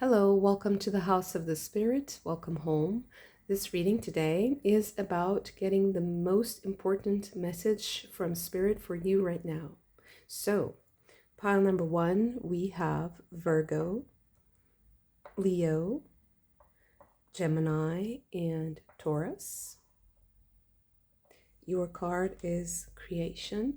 Hello, welcome to the House of the Spirit. Welcome home. This reading today is about getting the most important message from Spirit for you right now. So, pile number 1, we have Virgo, Leo, Gemini, and Taurus. Your card is Creation.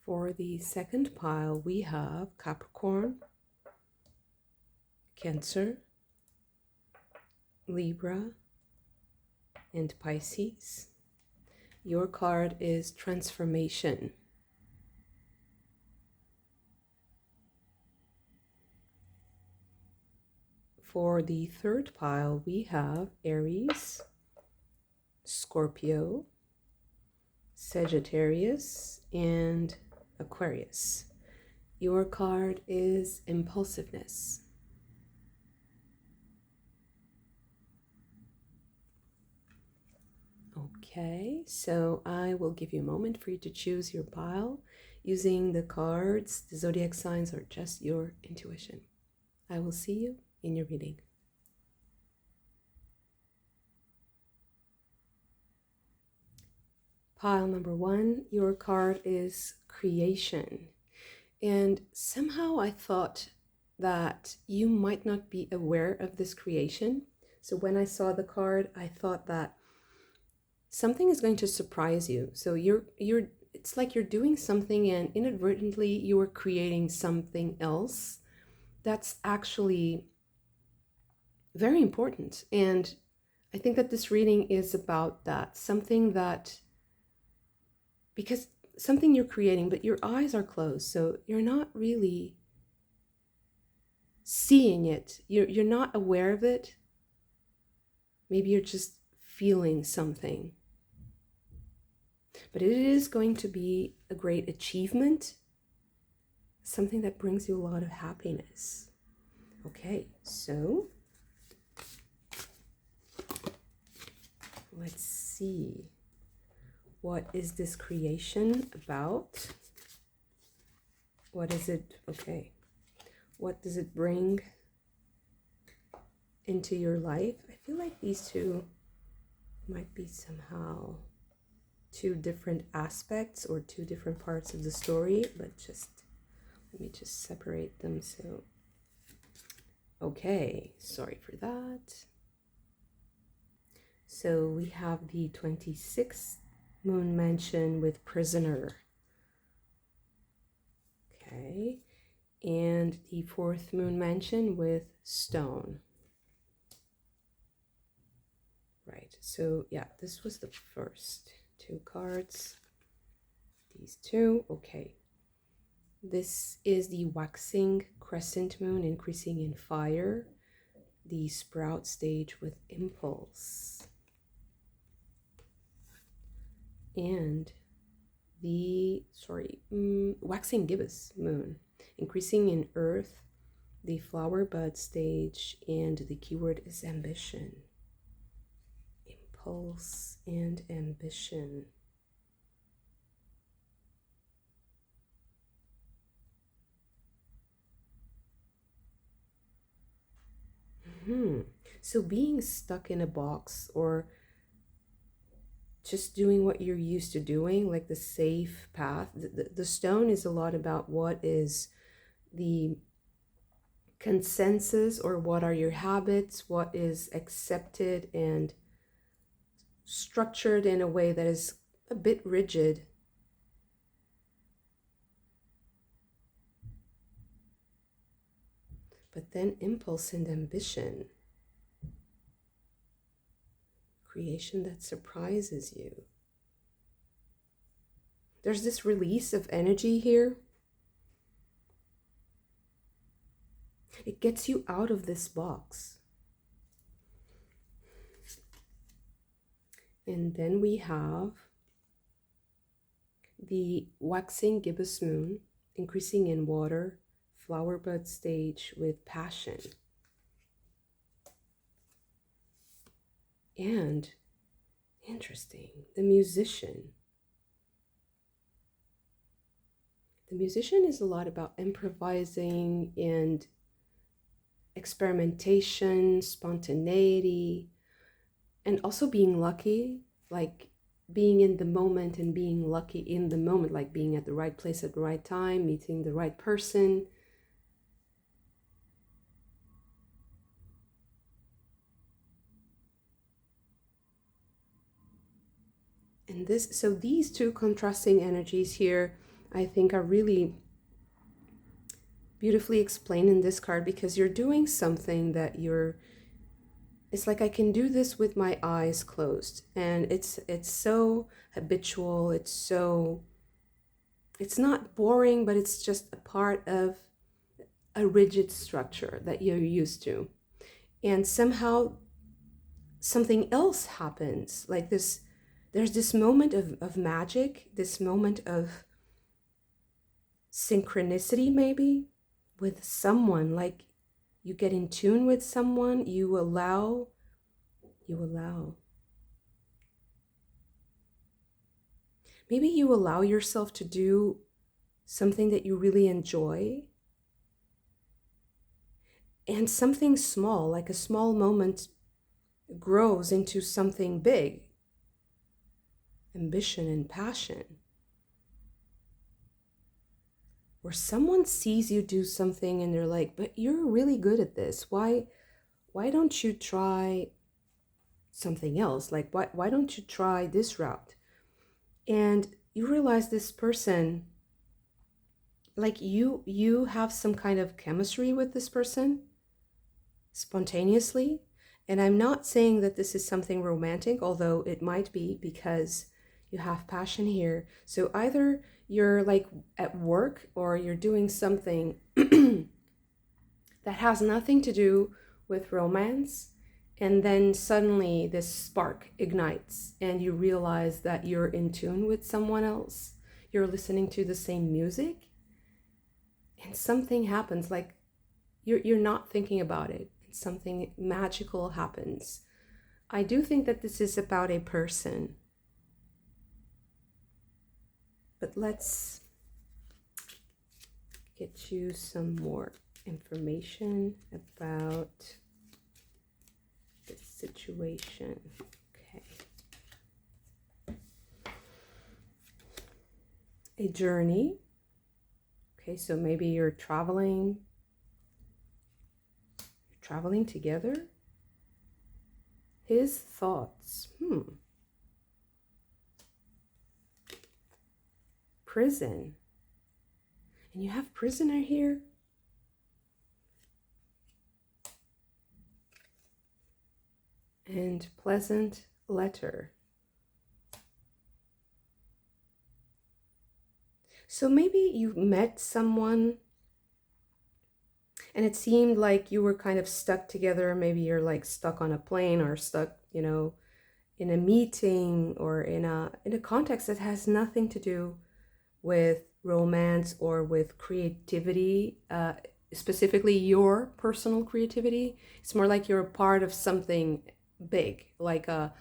For the second pile, we have Capricorn, Cancer, Libra, and Pisces. Your card is Transformation. For the third pile, we have Aries, Scorpio, Sagittarius, and Aquarius. Your card is Impulsiveness. Okay, so I will give you a moment for you to choose your pile using the cards. The zodiac signs are just your intuition. I will see you in your reading. Pile number 1, your card is Creation. And somehow I thought that you might not be aware of this creation. So when I saw the card, I thought that something is going to surprise you. So it's like you're doing something and inadvertently you are creating something else that's actually very important. And I think that this reading is about that, because something you're creating, but your eyes are closed, so you're not really seeing it. You're not aware of it. Maybe you're just feeling something. But it is going to be a great achievement, something that brings you a lot of happiness. Okay, so let's see. What is this creation about? What is it? Okay. What does it bring into your life? I feel like these two might be somehow two different aspects or two different parts of the story, but let me just separate them. So, okay, sorry for that. So we have the 26th moon mansion with Prisoner. Okay. And the 4th moon mansion with Stone. Right. So yeah, this was the first two cards. These two. Okay. This is the waxing crescent moon increasing in fire. The sprout stage with impulse. And the, waxing gibbous moon, increasing in earth, the flower bud stage, and the keyword is ambition. Impulse and ambition. So being stuck in a box or just doing what you're used to doing, like the safe path. The stone is a lot about what is the consensus or what are your habits, what is accepted and structured in a way that is a bit rigid. But then impulse and ambition. Creation that surprises you. There's this release of energy here. It gets you out of this box. And then we have the waxing gibbous moon, increasing in water, flower bud stage with passion. And interesting, the musician, The musician is a lot about improvising and experimentation, spontaneity, and also being lucky, like being in the moment and being lucky in the moment, like being at the right place at the right time, meeting the right person. And so these two contrasting energies here, I think, are really beautifully explained in this card, because you're doing something that it's like I can do this with my eyes closed, and it's so habitual, it's not boring, but it's just a part of a rigid structure that you're used to. And somehow something else happens, like this, there's this moment of magic, this moment of synchronicity, maybe with someone, like you get in tune with someone, you allow. Maybe you allow yourself to do something that you really enjoy, and something small, like a small moment, grows into something big. Ambition and passion. Where someone sees you do something and they're like, but you're really good at this. Why don't you try something else? Like, why don't you try this route? And you realize this person, like you have some kind of chemistry with this person spontaneously. And I'm not saying that this is something romantic, although it might be, because you have passion here. So either you're like at work, or you're doing something that has nothing to do with romance, and then suddenly this spark ignites and you realize that you're in tune with someone else. You're listening to the same music, and something happens, like you're not thinking about it. Something magical happens. I do think that this is about a person. But let's get you some more information about this situation. Okay. A journey. Okay, so maybe you're traveling together. His thoughts. Prison. And you have prisoner here. And pleasant letter. So maybe you met someone and it seemed like you were kind of stuck together. Maybe you're like stuck on a plane, or stuck, in a meeting, or in a context that has nothing to do with romance or with creativity, specifically your personal creativity. It's more like you're a part of something big, like an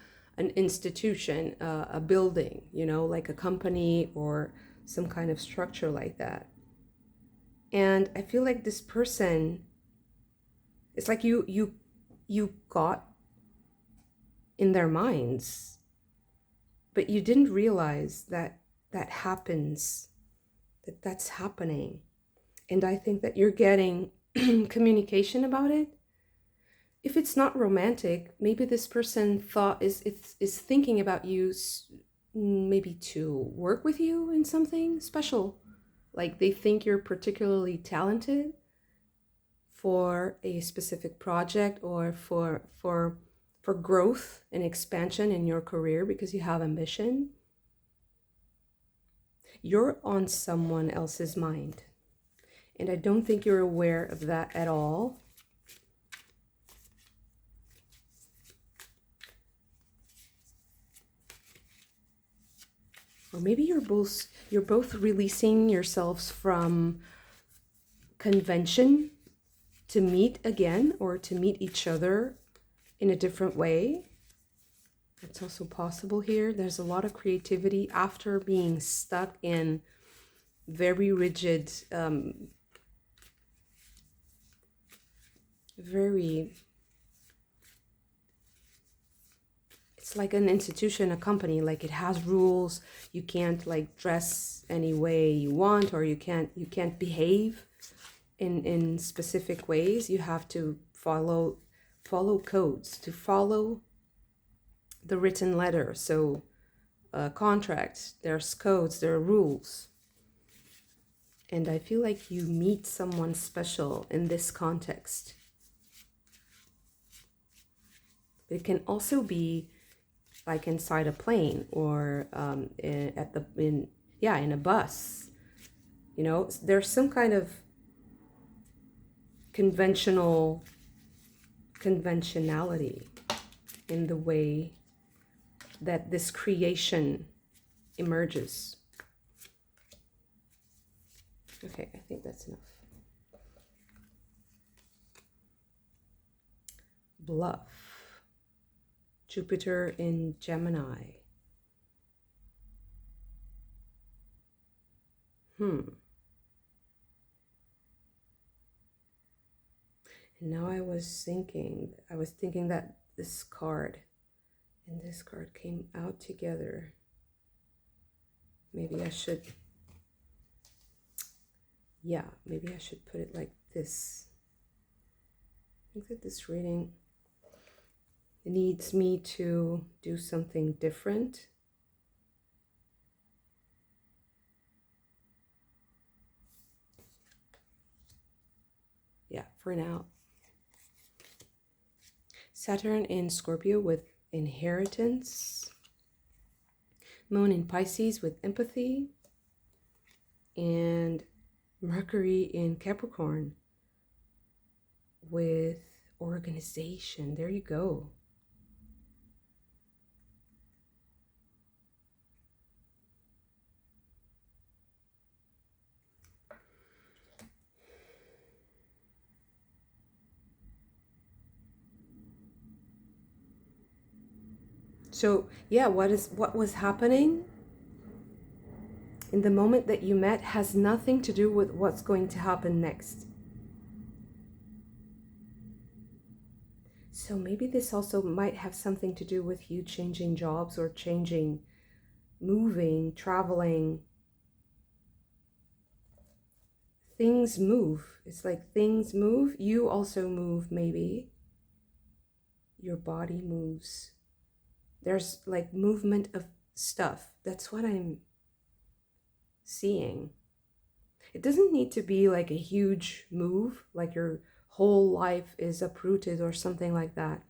institution, a building, like a company or some kind of structure like that. And I feel like this person, it's like you got in their minds, but you didn't realize that happens, that's happening. And I think that you're getting communication about it. If it's not romantic, maybe this person is thinking about you, maybe to work with you in something special. Like they think you're particularly talented for a specific project, or for growth and expansion in your career, because you have ambition. You're on someone else's mind, and I don't think you're aware of that at all. Or maybe you're both releasing yourselves from convention to meet again, or to meet each other in a different way. That's also possible here. There's a lot of creativity after being stuck in very rigid, very, it's like an institution, a company, like it has rules. You can't like dress any way you want, or you can't behave in specific ways. You have to follow codes, to follow the written letter. So contracts, there's codes, there are rules. And I feel like you meet someone special in this context. It can also be like inside a plane, or in a bus. You know, there's some kind of conventionality in the way that this creation emerges. Okay, I think that's enough. Bluff. Jupiter in Gemini. And now I was thinking that this card and this card came out together. Maybe I should put it like this. I think that this reading needs me to do something different. Yeah, for now. Saturn in Scorpio with inheritance. Moon in Pisces with empathy. And Mercury in Capricorn with organization. There you go. So yeah, what was happening in the moment that you met has nothing to do with what's going to happen next. So maybe this also might have something to do with you changing jobs, or moving, traveling. Things move. It's like things move. You also move, maybe. Your body moves. There's like movement of stuff. That's what I'm seeing. It doesn't need to be like a huge move, like your whole life is uprooted or something like that.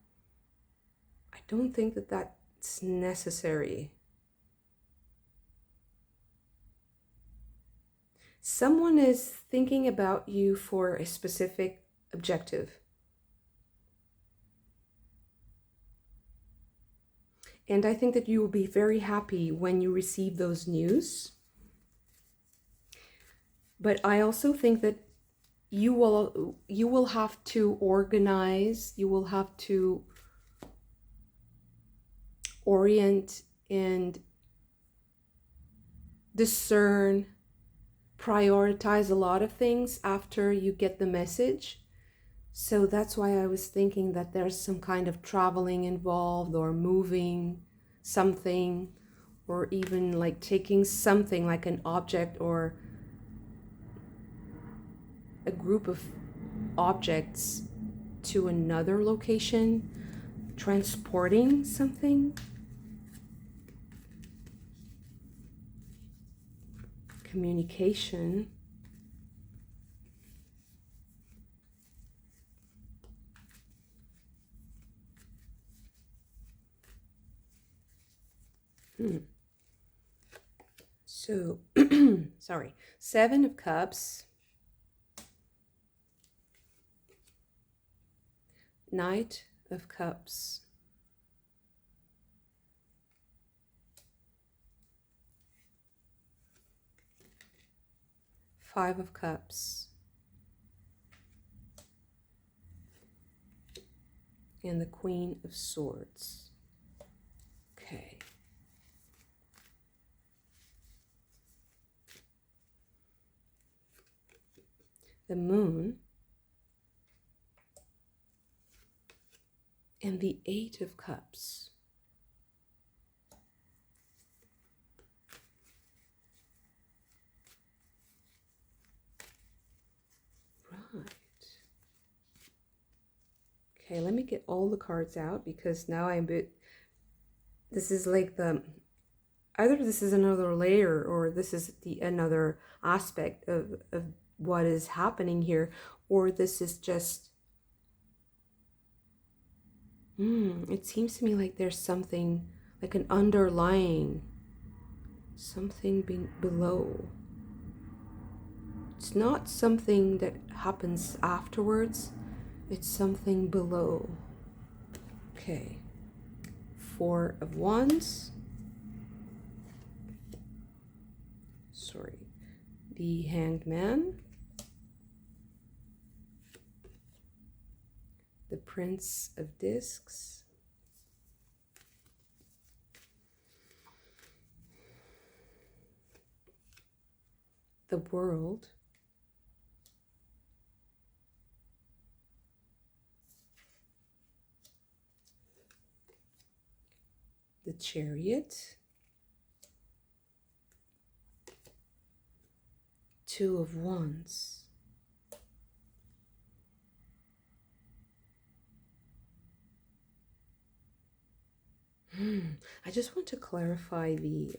I don't think that that's necessary. Someone is thinking about you for a specific objective. And I think that you will be very happy when you receive those news. But I also think that you will have to organize, you will have to orient and discern, prioritize a lot of things after you get the message. So that's why I was thinking that there's some kind of traveling involved, or moving something, or even like taking something like an object or a group of objects to another location, transporting something. Communication. So, sorry, 7 of Cups, Knight of Cups, Five of Cups, and the Queen of Swords. Okay. the Moon, and the Eight of Cups. Right. Okay, let me get all the cards out because now I'm a bit, this is like the, either this is another layer or this is the another aspect of what is happening here, or this is just, it seems to me like there's something like an underlying, something below. It's not something that happens afterwards, it's something below. Okay, Four of Wands. Sorry, the Hanged Man. The Prince of Discs. The World. The Chariot. Two of Wands. I just want to clarify the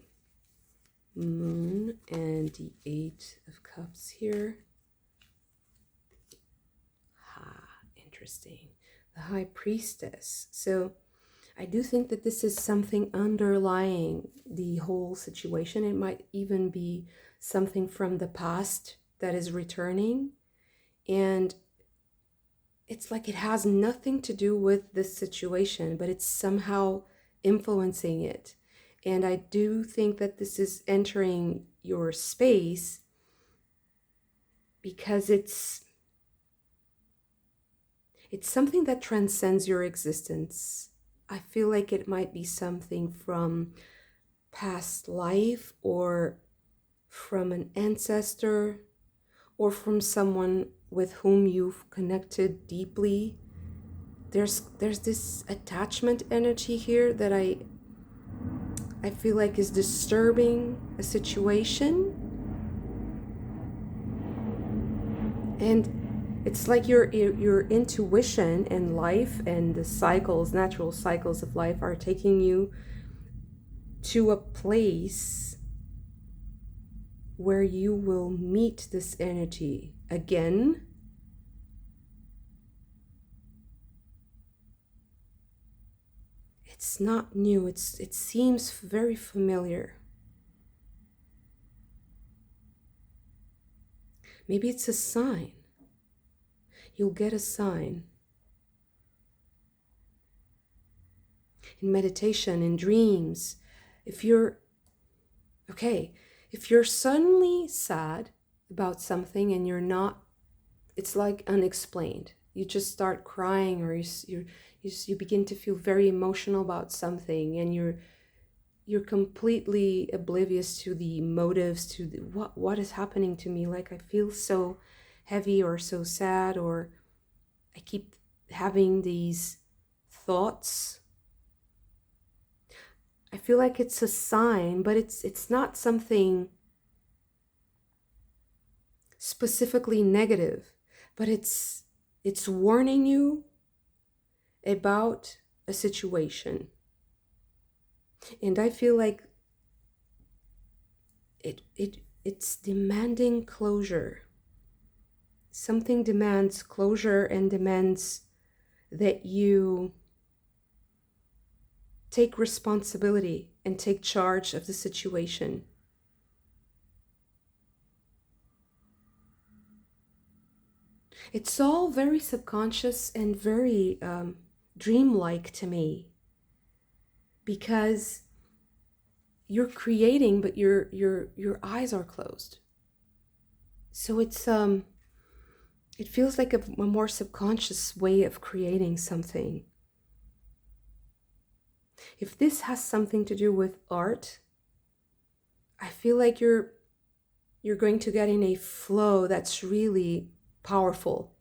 Moon and the Eight of Cups here. Interesting. The High Priestess. So I do think that this is something underlying the whole situation. It might even be something from the past that is returning. And it's like it has nothing to do with this situation, but it's somehow influencing it. And I do think that this is entering your space because it's something that transcends your existence. I feel like it might be something from past life or from an ancestor or from someone with whom you've connected deeply. There's this attachment energy here that I feel like is disturbing a situation. And it's like your intuition and life and the cycles, natural cycles of life are taking you to a place where you will meet this energy again. It's not new. It seems very familiar. Maybe it's a sign. You'll get a sign. In meditation, in if you're suddenly sad about something and you're not, it's like unexplained. You just start crying, or you begin to feel very emotional about something, and you're completely oblivious to the motives, to what is happening to me. Like I feel so heavy or so sad, or I keep having these thoughts. I feel like it's a sign, but it's not something specifically negative, but it's warning you about a situation. And I feel like it's demanding closure. Something demands closure and demands that you take responsibility and take charge of the situation. It's all very subconscious and very dreamlike to me, because you're creating, but your eyes are closed. So it's it feels like a more subconscious way of creating something. If this has something to do with art, I feel like you're going to get in a flow that's really powerful.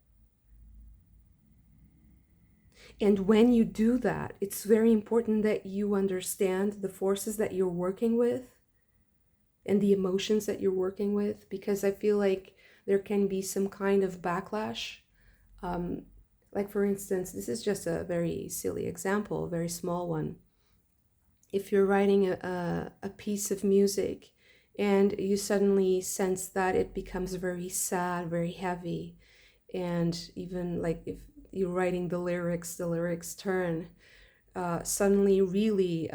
And when you do that, it's very important that you understand the forces that you're working with and the emotions that you're working with, because I feel like there can be some kind of backlash. Like for instance, this is just a very silly example, a very small one. If you're writing a piece of music and you suddenly sense that it becomes very sad, very heavy, and even like if you're writing the lyrics turn suddenly really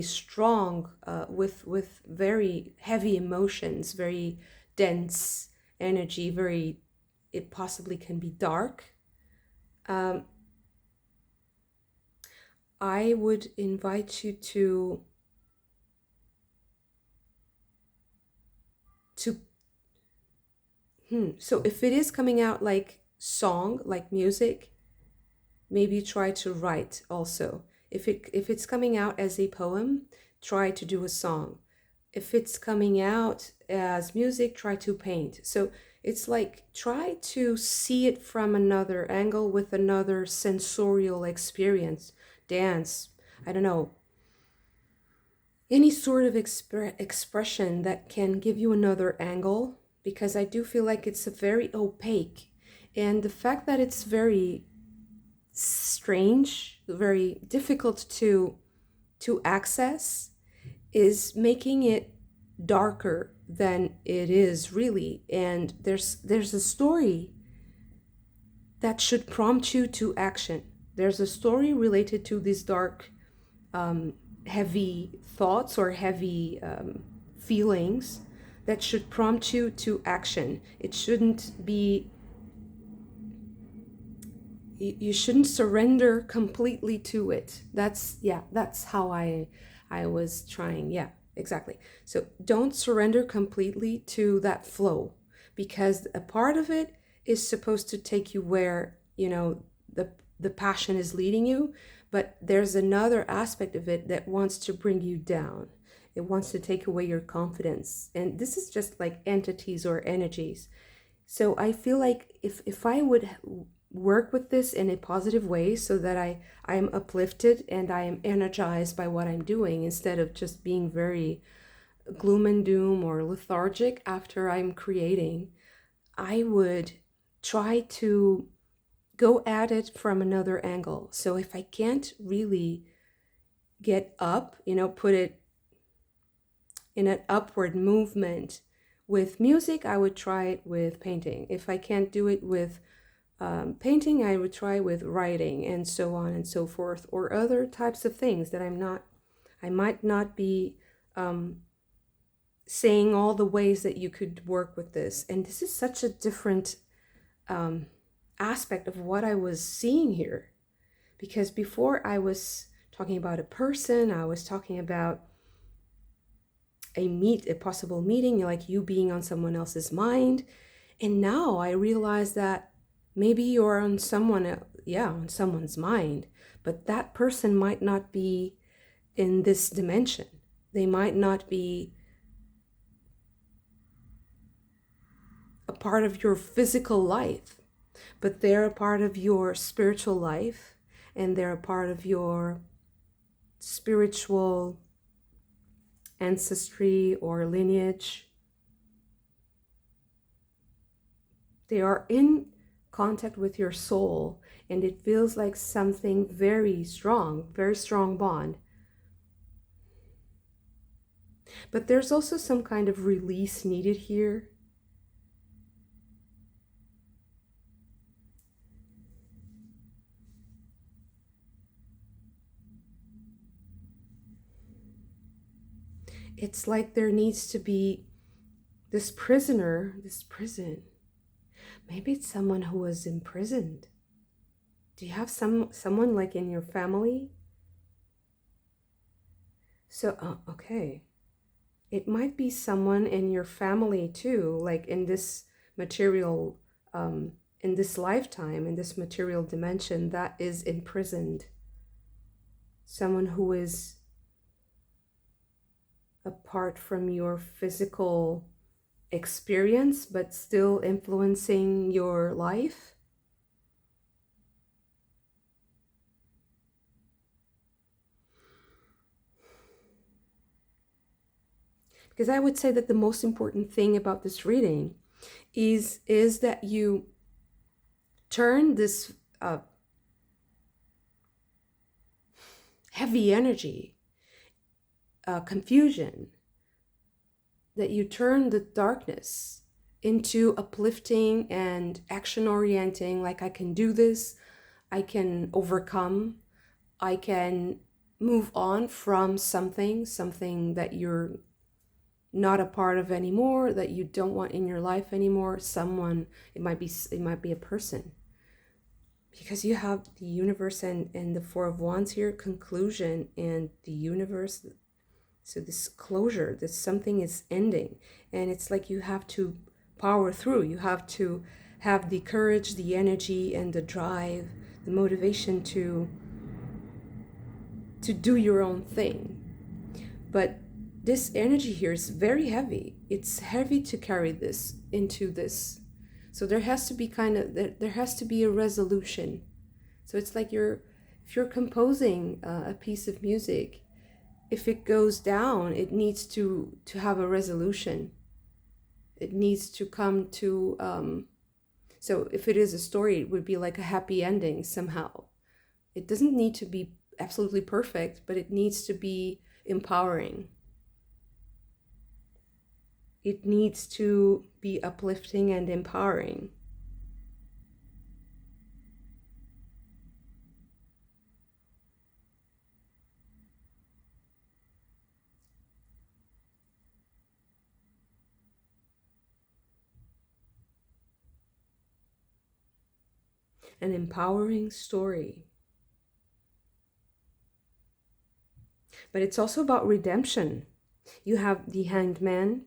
strong, with very heavy emotions, very dense energy, very, it possibly can be dark. I would invite you to so if it is coming out like song, like music, maybe try to write also. If it's coming out as a poem, try to do a song. If it's coming out as music, try to paint. So it's like try to see it from another angle with another sensorial experience. Dance, I don't know, any sort of expression that can give you another angle, because I do feel like it's a very opaque. And the fact that it's very strange, very difficult to access, is making it darker than it is really. And there's a story that should prompt you to action. There's a story related to these dark, heavy thoughts or heavy feelings that should prompt you to action. It shouldn't be, you shouldn't surrender completely to it. That's how I was trying. Yeah, exactly. So don't surrender completely to that flow, because a part of it is supposed to take you where, the passion is leading you, but there's another aspect of it that wants to bring you down. It wants to take away your confidence. And this is just like entities or energies. So I feel like if I would work with this in a positive way, so that I am uplifted and I am energized by what I'm doing, instead of just being very gloom and doom or lethargic after I'm creating, I would try to go at it from another angle. So if I can't really get up, put it in an upward movement with music, I would try it with painting. If I can't do it with painting, I would try with writing, and so on and so forth, or other types of things that I might not be saying all the ways that you could work with this. And this is such a different aspect of what I was seeing here, because before I was talking about a person, I was talking about a possible meeting, like you being on someone else's mind. And now I realize that maybe you're on on someone's mind, but that person might not be in this dimension. They might not be a part of your physical life, but they're a part of your spiritual life, and they're a part of your spiritual ancestry or lineage. They are in contact with your soul, and it feels like something very strong bond. But there's also some kind of release needed here. It's like there needs to be this prison. Maybe it's someone who was imprisoned. Do you have someone like in your family? So, okay. It might be someone in your family too, like in this material, in this lifetime, in this material dimension, that is imprisoned. Someone who is apart from your physical experience but still influencing your life. Because I would say that the most important thing about this reading is that you turn this heavy energy, confusion, that you turn the darkness into uplifting and action orienting, like I can do this, I can overcome, I can move on from something that you're not a part of anymore, that you don't want in your life anymore. Someone, it might be a person, because you have the universe and the Four of Wands here, conclusion, and the universe. So this closure, this something is ending, and it's like you have to power through. You have to have the courage, the energy, and the drive, the motivation to do your own thing. But this energy here is very heavy. It's heavy to carry this into this. So there has to be there has to be a resolution. So it's like if you're composing a piece of music, if it goes down, it needs to have a resolution. It needs to come to, so if it is a story, it would be like a happy ending somehow. It doesn't need to be absolutely perfect, but it needs to be empowering. It needs to be uplifting and empowering. An empowering story. But it's also about redemption. You have the Hanged Man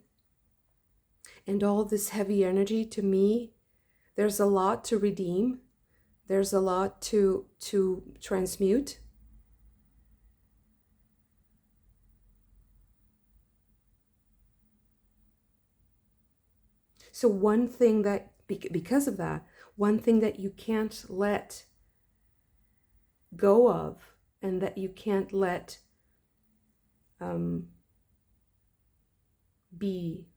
and all this heavy energy. To me, there's a lot to redeem. There's a lot to transmute. So one thing that, because of that, one thing that you can't let go of, and that you can't let be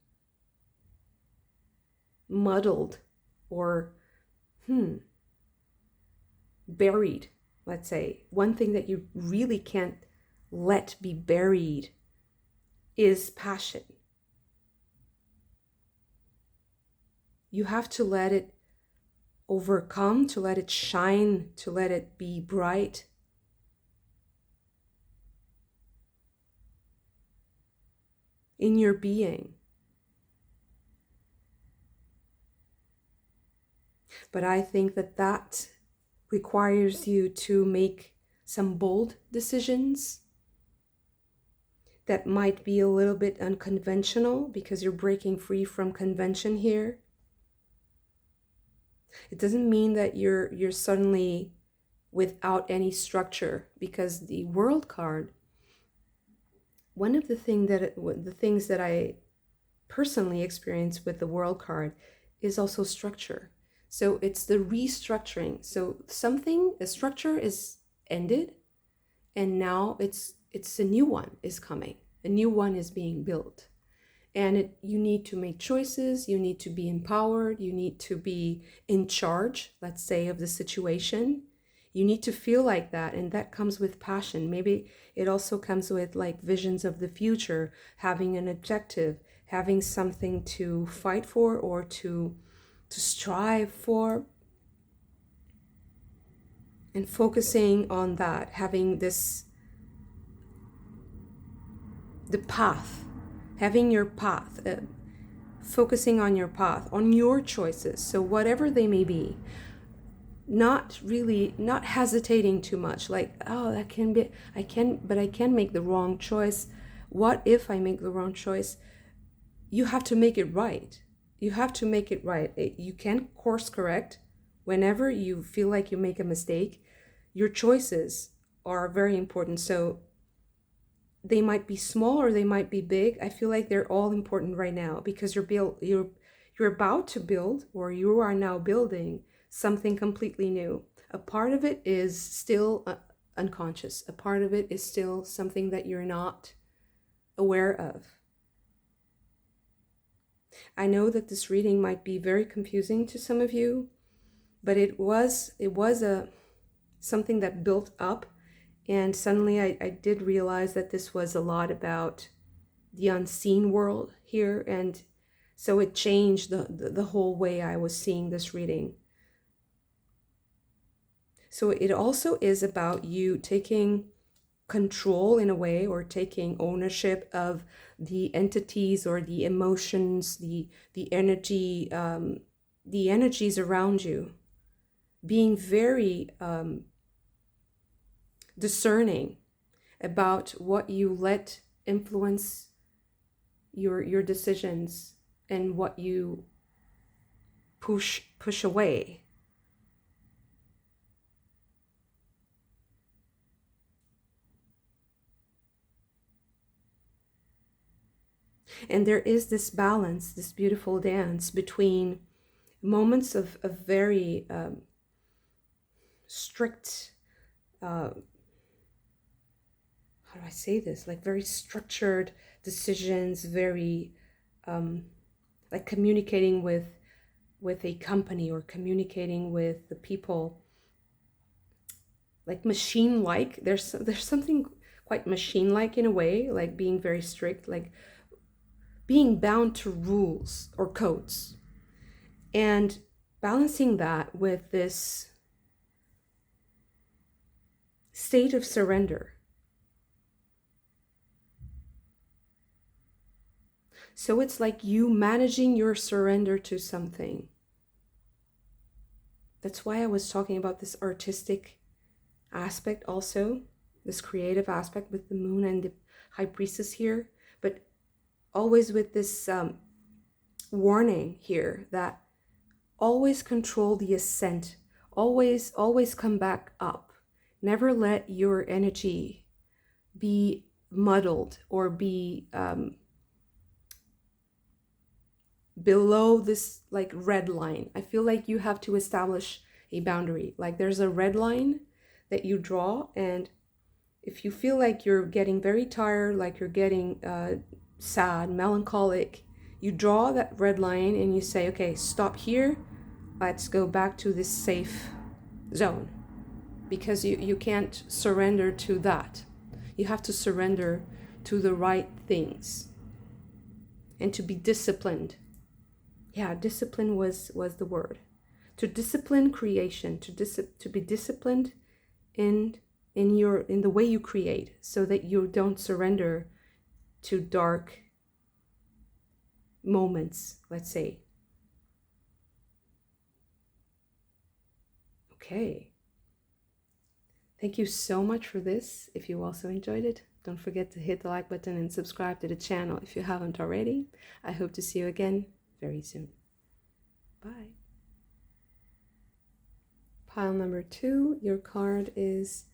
muddled or buried, let's say. One thing that you really can't let be buried is passion. You have to let it overcome, to let it shine, to let it be bright. In your being. But I think that requires you to make some bold decisions that might be a little bit unconventional, because you're breaking free from convention here. It doesn't mean that you're suddenly without any structure, because the World card, one of the things that I personally experience with the World card is also structure. So it's the restructuring. So a structure is ended, and now it's a new one is coming. A new one is being built. And you need to make choices, you need to be empowered, you need to be in charge, let's say, of the situation. You need to feel like that, and that comes with passion. Maybe it also comes with like visions of the future, having an objective, having something to fight for or to strive for, and focusing on that, having the path, having your path, focusing on your path, on your choices. So whatever they may be, not hesitating too much, like, oh, I can make the wrong choice. What if I make the wrong choice? You have to make it right. You have to make it right. You can course correct whenever you feel like you make a mistake. Your choices are very important. So they might be small or they might be big. I feel like they're all important right now because you're about to build, or you are now building something completely new. A part of it is still unconscious. A part of it is still something that you're not aware of. I know that this reading might be very confusing to some of you, but it was a something that built up, and suddenly I did realize that this was a lot about the unseen world here, and so it changed the whole way I was seeing this reading. So it also is about you taking control in a way, or taking ownership of the entities or the emotions, the energy, the energies around you, being very discerning about what you let influence your decisions and what you push away. And there is this balance, this beautiful dance between moments of very strict, how do I say this? Like very structured decisions, very like communicating with a company or communicating with the people, like machine-like. There's something quite machine-like in a way, like being very strict, like being bound to rules or codes, and balancing that with this state of surrender. So it's like you managing your surrender to something. That's why I was talking about this artistic aspect also, this creative aspect with the moon and the high priestess here, but always with this warning here that always control the ascent, always come back up. Never let your energy be muddled or be below this like red line. I feel like you have to establish a boundary. Like there's a red line that you draw, and if you feel like you're getting very tired, like you're getting sad, melancholic, you draw that red line and you say, okay, stop here, let's go back to this safe zone, because you can't surrender to that. You have to surrender to the right things and to be disciplined. Yeah, discipline was the word. To discipline creation, to be disciplined in the way you create, so that you don't surrender to dark moments, let's say. Okay. Thank you so much for this. If you also enjoyed it, don't forget to hit the like button and subscribe to the channel if you haven't already. I hope to see you again very soon. Bye. Pile number 2, your card is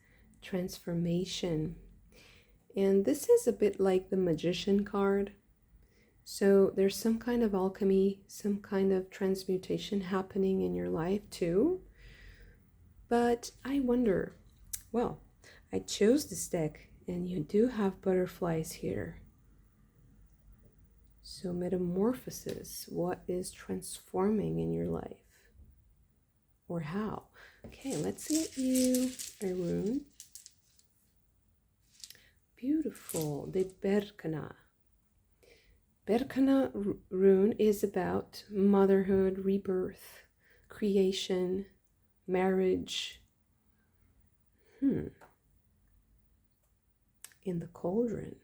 transformation. And this is a bit like the magician card. So there's some kind of alchemy, some kind of transmutation happening in your life too. But I wonder, well, I chose this deck and you do have butterflies here. So metamorphosis, what is transforming in your life? Or how? Okay, let's get you a rune. Beautiful, the Berkana. Berkana rune is about motherhood, rebirth, creation, marriage. In the cauldron.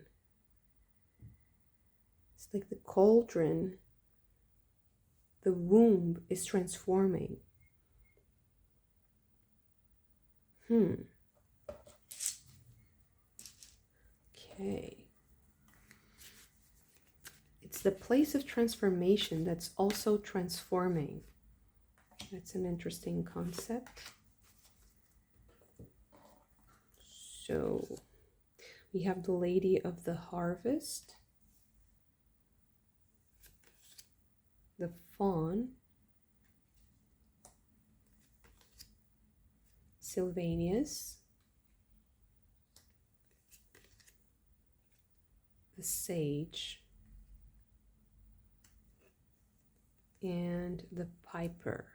It's like the cauldron, the womb is transforming. Okay. It's the place of transformation that's also transforming. That's an interesting concept. So We have the Lady of the Harvest, the Fawn, Sylvanus, the Sage, and the Piper.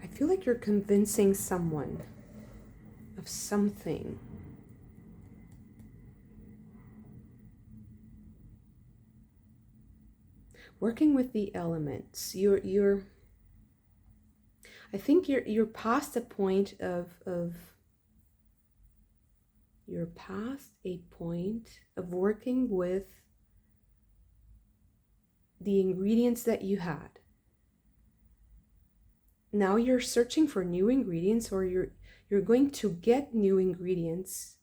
I feel like you're convincing someone of something. Working with the elements. I think you're past a point you're past a point of working with the ingredients that you had. Now you're searching for new ingredients, or you're going to get new ingredients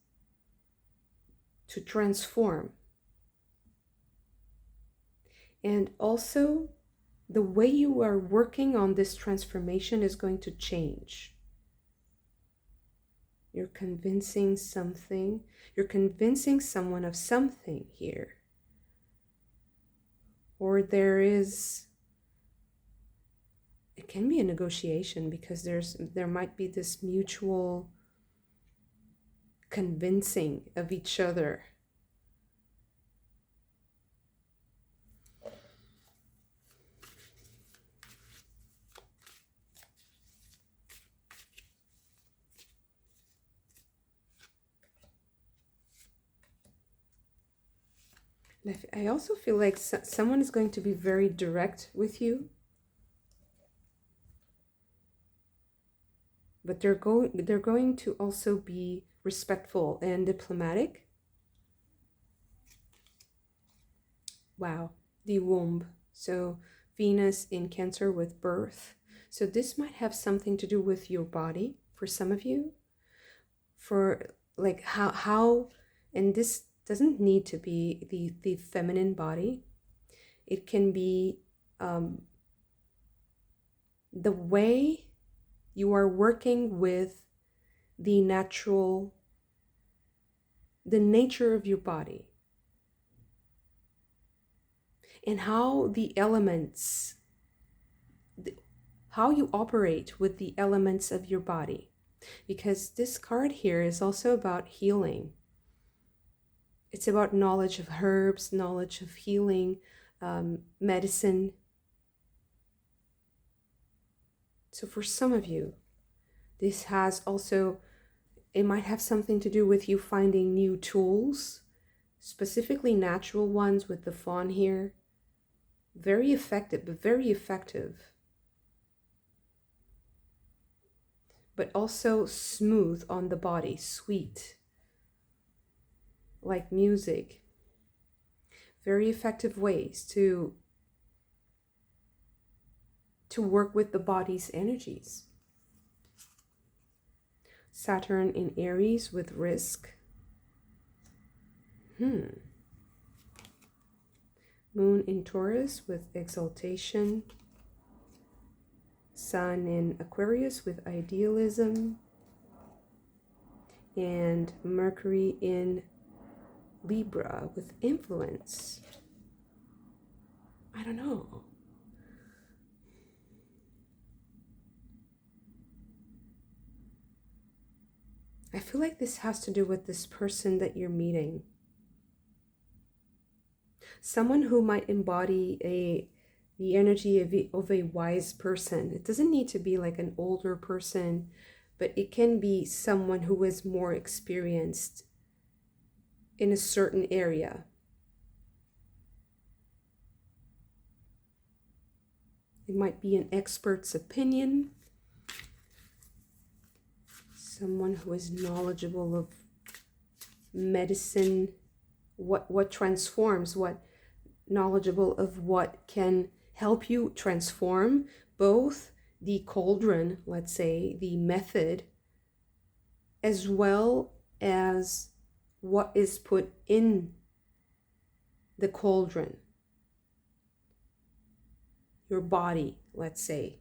to transform. And also, the way you are working on this transformation is going to change. You're convincing something. You're convincing someone of something here. Or it can be a negotiation, because there might be this mutual convincing of each other. I also feel like someone is going to be very direct with you, but they're going to also be respectful and diplomatic. Wow, the womb. So Venus in Cancer with birth. So this might have something to do with your body for some of you. For like how and this doesn't need to be the feminine body. It can be the way you are working with the nature of your body, and how the elements, how you operate with the elements of your body. Because this card here is also about healing. It's about knowledge of herbs, knowledge of healing, medicine. So for some of you, this has also, it might have something to do with you finding new tools, specifically natural ones with the fawn here. Very effective, but very effective. But also smooth on the body, sweet. Like music. Very effective ways to work with the body's energies. Saturn in Aries with risk. Moon in Taurus with exaltation. Sun in Aquarius with idealism. And Mercury in Libra with influence. I don't know. I feel like this has to do with this person that you're meeting. Someone who might embody the energy of a wise person. It doesn't need to be like an older person, but it can be someone who is more experienced in a certain area. It might be an expert's opinion. Someone who is knowledgeable of medicine, what transforms, what knowledgeable of what can help you transform both the cauldron, let's say, the method, as well as what is put in the cauldron. your body, let's say.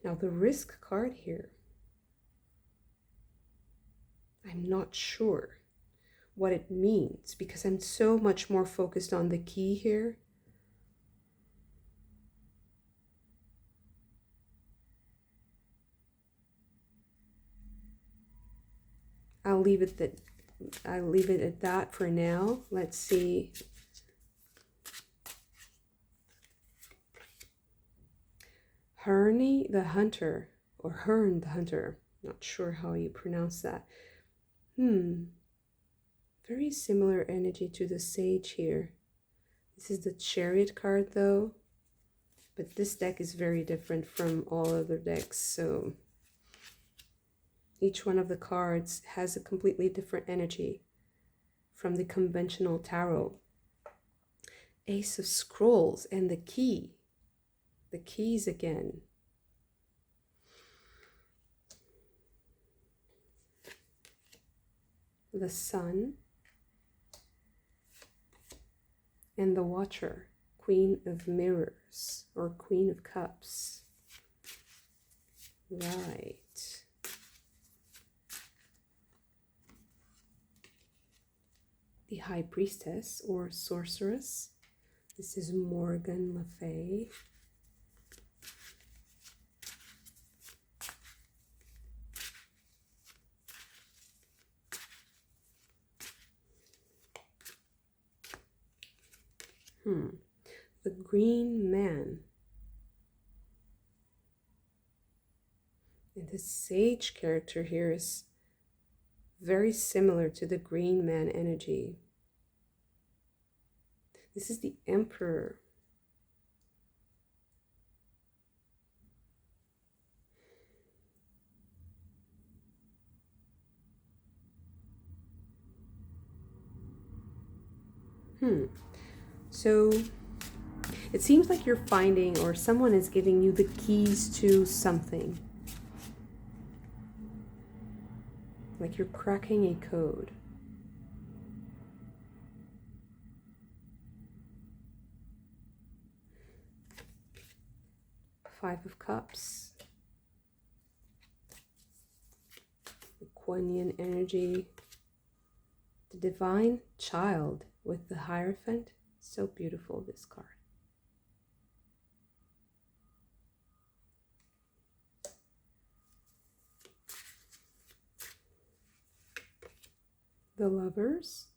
Now the risk card here, I'm not sure what it means because I'm so much more focused on the key here. I'll leave it at that for now. Let's see. Herne the Hunter, or Hearn the Hunter. Not sure how you pronounce that. Very similar energy to the Sage here. This is the Chariot card though, but this deck is very different from all other decks, so each one of the cards has a completely different energy from the conventional tarot. Ace of Scrolls and the key. The keys again. The Sun and the Watcher, Queen of Mirrors or Queen of Cups. Right. The High Priestess or Sorceress. This is Morgan Le Fay. The Green Man. And the Sage character here is very similar to the Green Man energy. This is the Emperor. So it seems like you're finding, or someone is giving you the keys to something. Like you're cracking a code. Five of Cups. The Kuan Yin energy. The Divine Child with the Hierophant. So beautiful, this card. The Lovers.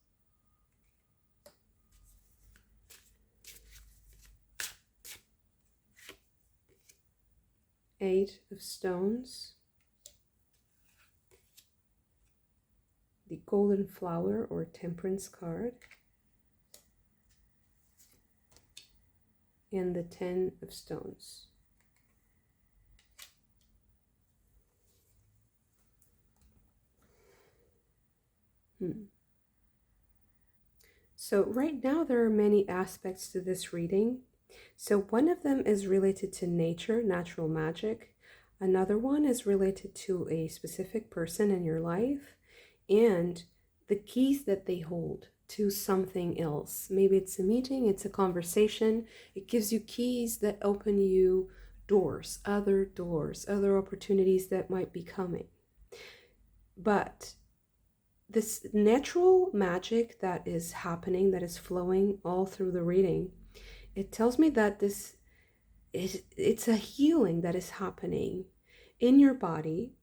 Eight of Stones. The Golden Flower or Temperance card. And the Ten of Stones. So right now there are many aspects to this reading. So one of them is related to nature, natural magic. Another one is related to a specific person in your life and the keys that they hold to something else. Maybe it's a meeting, it's a conversation. It gives you keys that open you doors, other opportunities that might be coming. But this natural magic that is happening, that is flowing all through the reading, it tells me that it's a healing that is happening in your body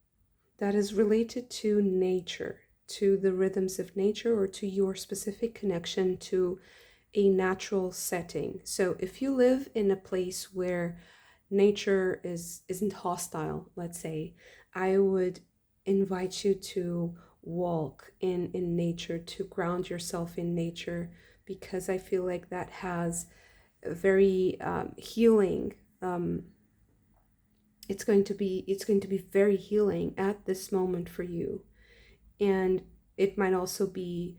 that is related to nature, to the rhythms of nature, or to your specific connection to a natural setting. So if you live in a place where nature isn't hostile, let's say, I would invite you to walk in nature, to ground yourself in nature, because I feel like that has a very healing. It's going to be very healing at this moment for you, and it might also be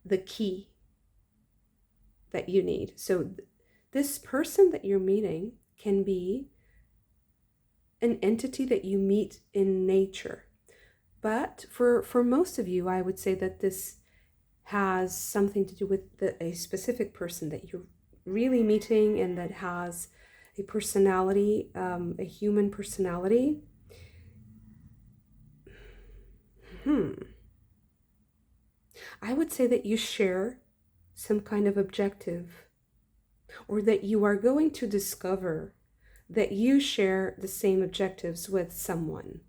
the key that you need. So this person that you're meeting can be an entity that you meet in nature, But for most of you, I would say that this has something to do with a specific person that you're really meeting and that has a personality, a human personality. I would say that you share some kind of objective, or that you are going to discover that you share the same objectives with someone.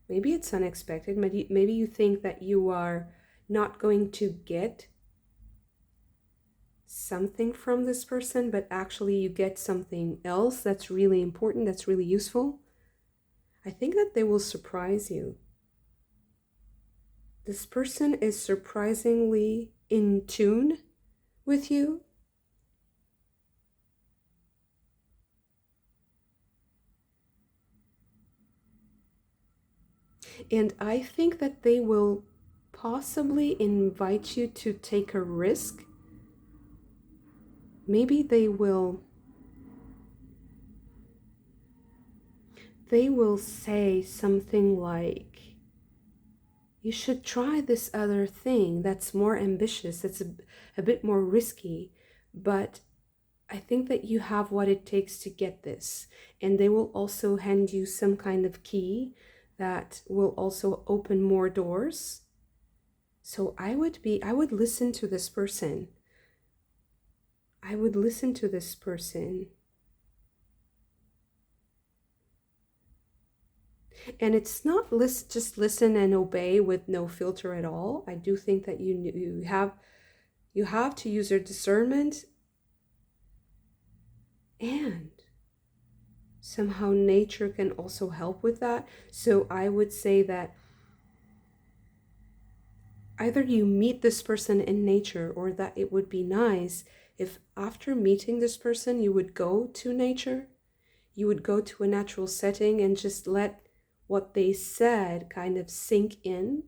Maybe it's unexpected. Maybe you think that you are not going to get something from this person, but actually you get something else that's really important, that's really useful. I think that they will surprise you. This person is surprisingly in tune with you. And I think that they will possibly invite you to take a risk. Maybe they will say something like, you should try this other thing that's more ambitious, that's a bit more risky, but I think that you have what it takes to get this. And they will also hand you some kind of key that will also open more doors. So I would listen to this person. I would listen to this person. And it's not just listen and obey with no filter at all. I do think that you have to use your discernment, and somehow nature can also help with that. So I would say that either you meet this person in nature, or that it would be nice if after meeting this person you would go to nature, you would go to a natural setting and just let what they said kind of sink in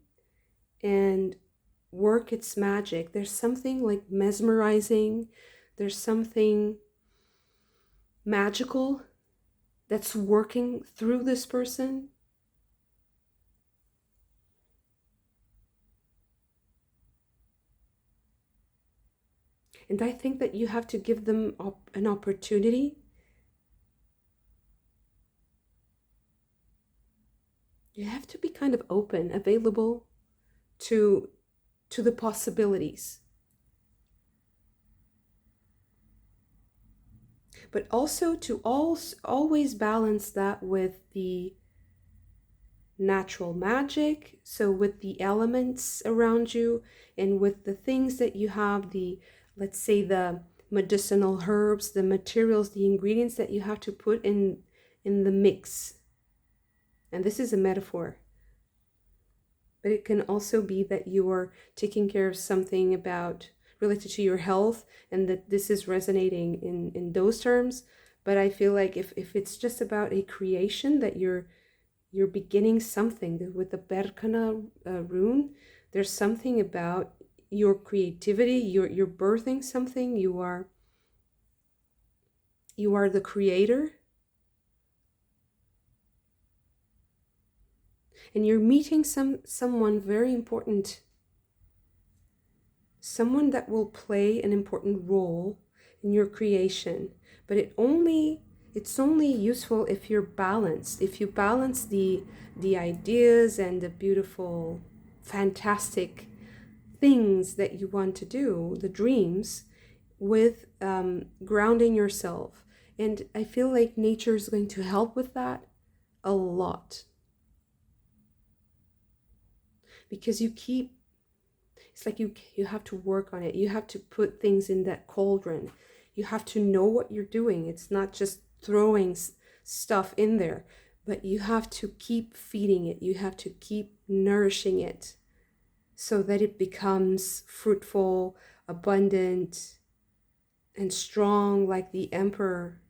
and work its magic. There's something like mesmerizing, there's something magical that's working through this person. And I think that you have to give them an opportunity. You have to be kind of open, available to the possibilities. But also to always balance that with the natural magic, so with the elements around you and with the things that you have, let's say the medicinal herbs, the materials, the ingredients that you have to put in the mix. And this is a metaphor, but it can also be that you are taking care of something related to your health, and that this is resonating in those terms. But I feel like if it's just about a creation, that you're beginning something with the Berkana rune, there's something about your creativity, you're birthing something, you are the creator, and you're meeting someone very important, someone that will play an important role in your creation. But it's only useful if you're balanced, if you balance the ideas and the beautiful, fantastic things that you want to do, the dreams, with grounding yourself. And I feel like nature is going to help with that a lot, because it's like you have to work on it. You have to put things in that cauldron. You have to know what you're doing. It's not just throwing stuff in there, but you have to keep feeding it. You have to keep nourishing it so that it becomes fruitful, abundant, and strong, like the emperor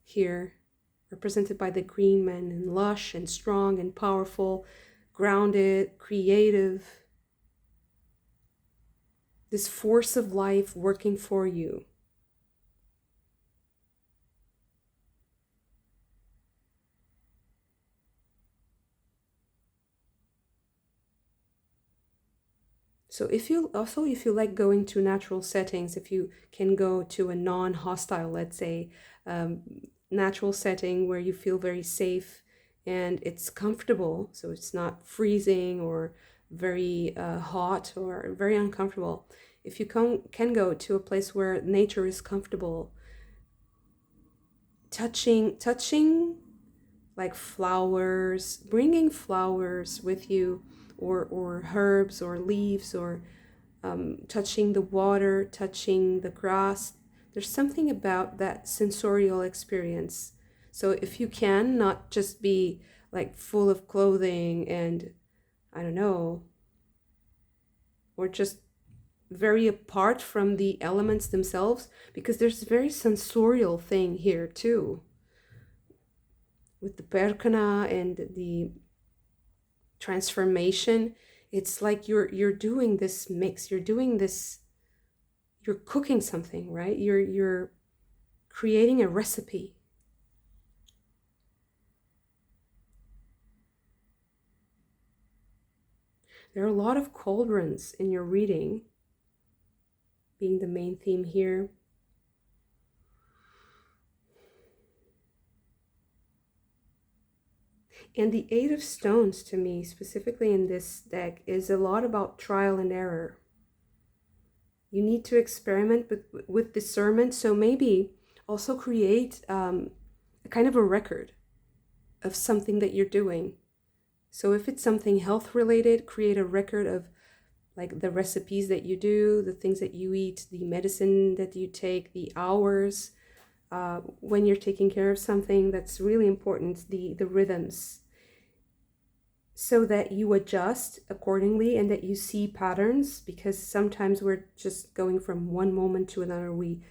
here, represented by the green man, and lush and strong and powerful, grounded, creative. This force of life working for you. So if you like going to natural settings, if you can go to a non-hostile, let's say, um, natural setting where you feel very safe and it's comfortable, so it's not freezing or very hot or very uncomfortable. If you can go to a place where nature is comfortable, touching like flowers, bringing flowers with you, or herbs or leaves, or touching the water, touching the grass. There's something about that sensorial experience. So if you can not just be like full of clothing and I don't know, or just very apart from the elements themselves, because there's a very sensorial thing here too with the perkana and the transformation. It's like you're doing this mix, you're doing this, you're cooking something, right? You're creating a recipe. There are a lot of cauldrons in your reading, being the main theme here. And the Eight of Stones, to me, specifically in this deck, is a lot about trial and error. You need to experiment with discernment, so maybe also create a kind of a record of something that you're doing. So if it's something health related, create a record of like the recipes that you do, the things that you eat, the medicine that you take, the hours when you're taking care of something. That's really important, the rhythms, so that you adjust accordingly and that you see patterns, because sometimes we're just going from one moment to another. We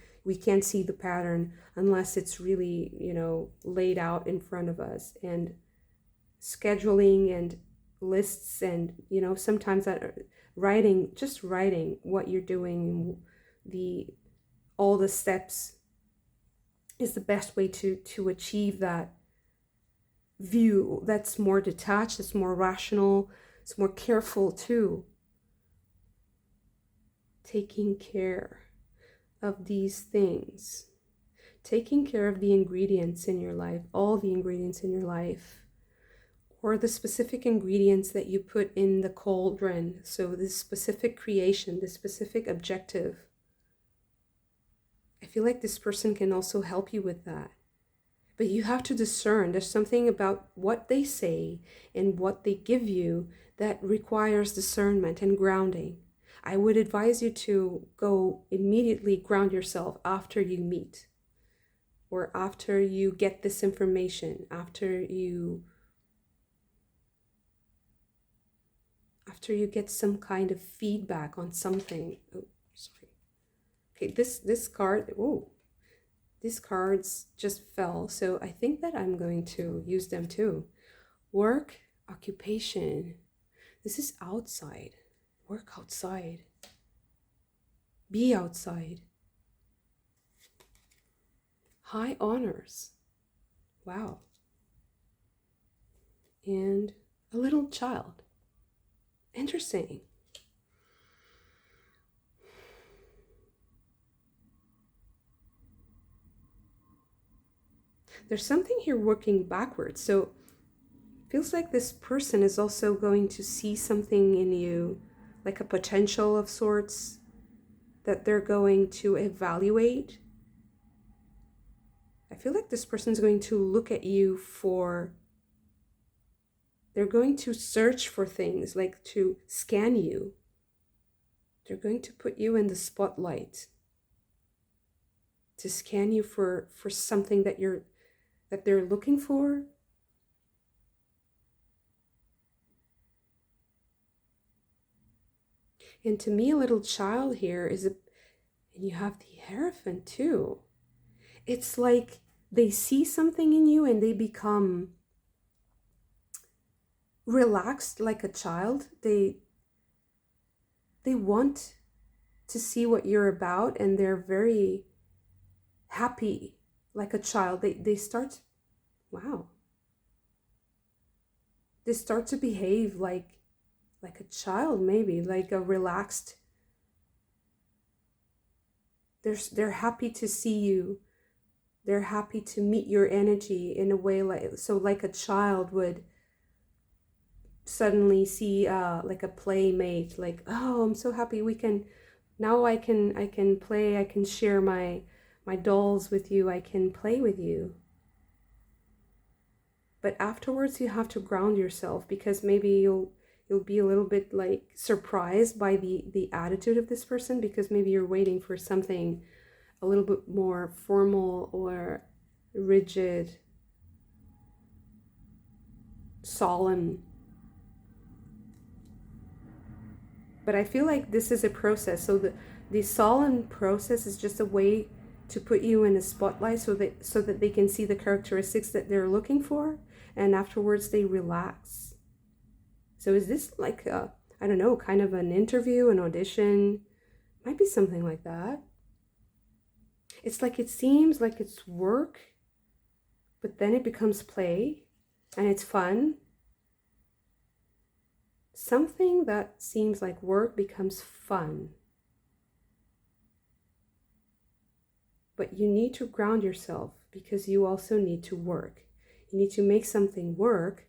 can't see the pattern unless it's really, laid out in front of us. And scheduling and lists, and sometimes that writing what you're doing, all the steps, is the best way to achieve that view that's more detached, it's more rational, it's more careful too. Taking care of these things, taking care of the ingredients in your life, all the ingredients in your life, or the specific ingredients that you put in the cauldron. So this specific creation, this specific objective. I feel like this person can also help you with that. But you have to discern. There's something about what they say and what they give you that requires discernment and grounding. I would advise you to go immediately ground yourself after you meet, or after you get this information, after you get some kind of feedback on something. Oh, sorry. Okay, this card, oh, these cards just fell, so I think that I'm going to use them too. Work, occupation. This is outside. Work outside. Be outside. High honors. Wow. And a little child. Interesting. There's something here working backwards. So it feels like this person is also going to see something in you, like a potential of sorts, that they're going to evaluate. I feel like this person is going to look at you they're going to search for things, like to scan you. They're going to put you in the spotlight, to scan you for something that they're looking for. And to me, a little child here and you have the Hierophant too. It's like they see something in you and they become relaxed like a child. They want to see what you're about, and they're very happy like a child. They start, wow. They start to behave like like a child, maybe like a relaxed. They're happy to see you. They're happy to meet your energy in a way like a child would suddenly see like a playmate, like, oh, I'm so happy we can now I can play, I can share my dolls with you, I can play with you. But afterwards you have to ground yourself, because maybe you'll be a little bit like surprised by the attitude of this person, because maybe you're waiting for something a little bit more formal or rigid, solemn. But I feel like this is a process. So the solemn process is just a way to put you in a spotlight, so that they can see the characteristics that they're looking for, and afterwards they relax. So is this like I don't know, kind of an interview, an audition? Might be something like that. It's like it seems like it's work, but then it becomes play and it's fun. Something that seems like work becomes fun. But you need to ground yourself, because you also need to work. You need to make something work,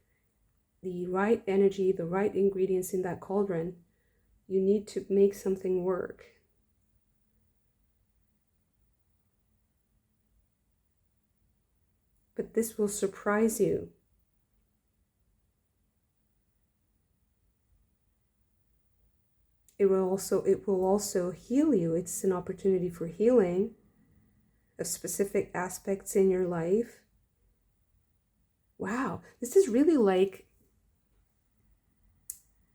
the right energy, the right ingredients in that cauldron. You need to make something work. But this will surprise you. It will also heal you. It's an opportunity for healing of specific aspects in your life. Wow, this is really like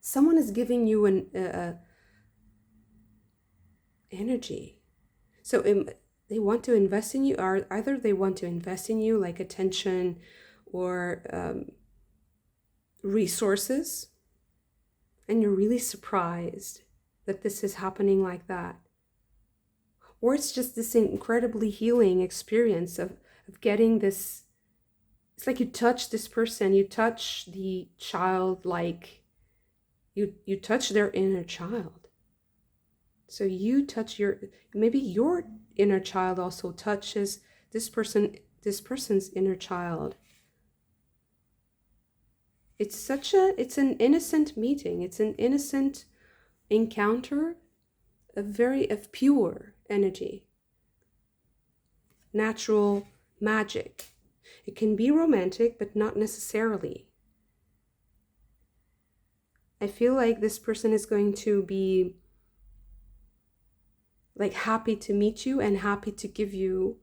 someone is giving you an energy. So they want to invest in you, or either they want to invest in you like attention or resources, and you're really surprised that this is happening like that. Or it's just this incredibly healing experience of getting this. It's like you touch this person, you touch the child, like you touch their inner child. So you touch maybe your inner child also touches this person's inner child. It's an innocent meeting. It's an innocent encounter of pure energy, natural magic. It can be romantic, but not necessarily. I feel like this person is going to be like happy to meet you and happy to give you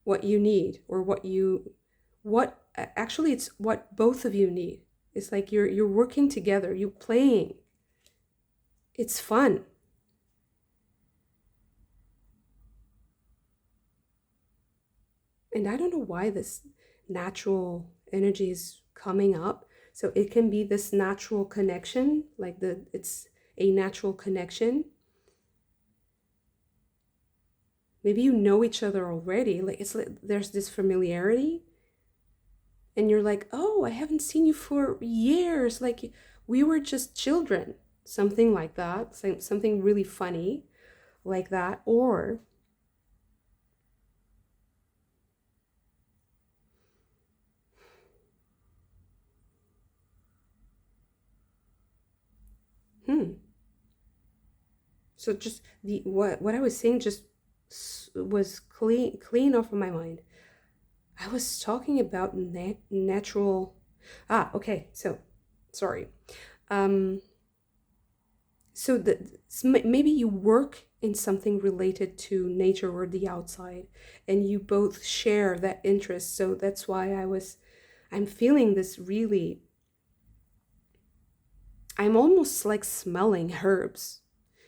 what you need, or actually it's what both of you need. It's like you're working together, you're playing. It's fun. And I don't know why this natural energy is coming up. So it can be this natural connection, like it's a natural connection. Maybe you know each other already. Like it's like there's this familiarity. And you're like, oh, I haven't seen you for years. Like we were just children. Something like that. Something really funny like that. Or so just what I was saying just was clean off of my mind. I was talking about natural. Okay. So, sorry. So maybe you work in something related to nature or the outside, and you both share that interest. So that's why I'm feeling this really. I'm almost like smelling herbs.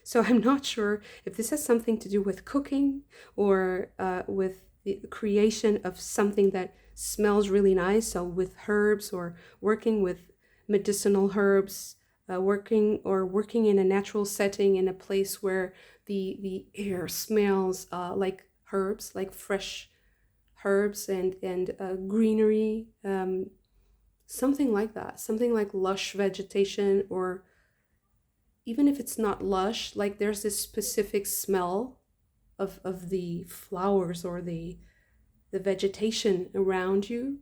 So I'm not sure if this has something to do with cooking or with the creation of something that smells really nice. So with herbs, or working with medicinal herbs, working in a natural setting, in a place where the air smells like herbs, like fresh herbs and greenery. Something like that, something like lush vegetation, or even if it's not lush, like there's this specific smell of the flowers or the vegetation around you.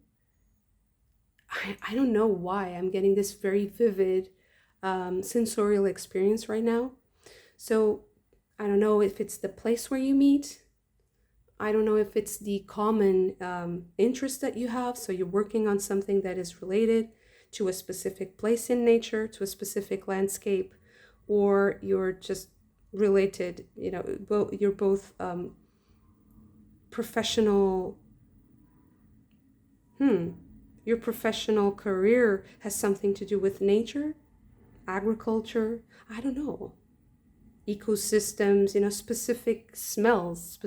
I don't know why I'm getting this very vivid sensorial experience right now. So I don't know if it's the place where you meet. I don't know if it's the common interest that you have. So you're working on something that is related to a specific place in nature, to a specific landscape, or you're just related, you're both professional. Your professional career has something to do with nature, agriculture, I don't know, ecosystems, specific smells,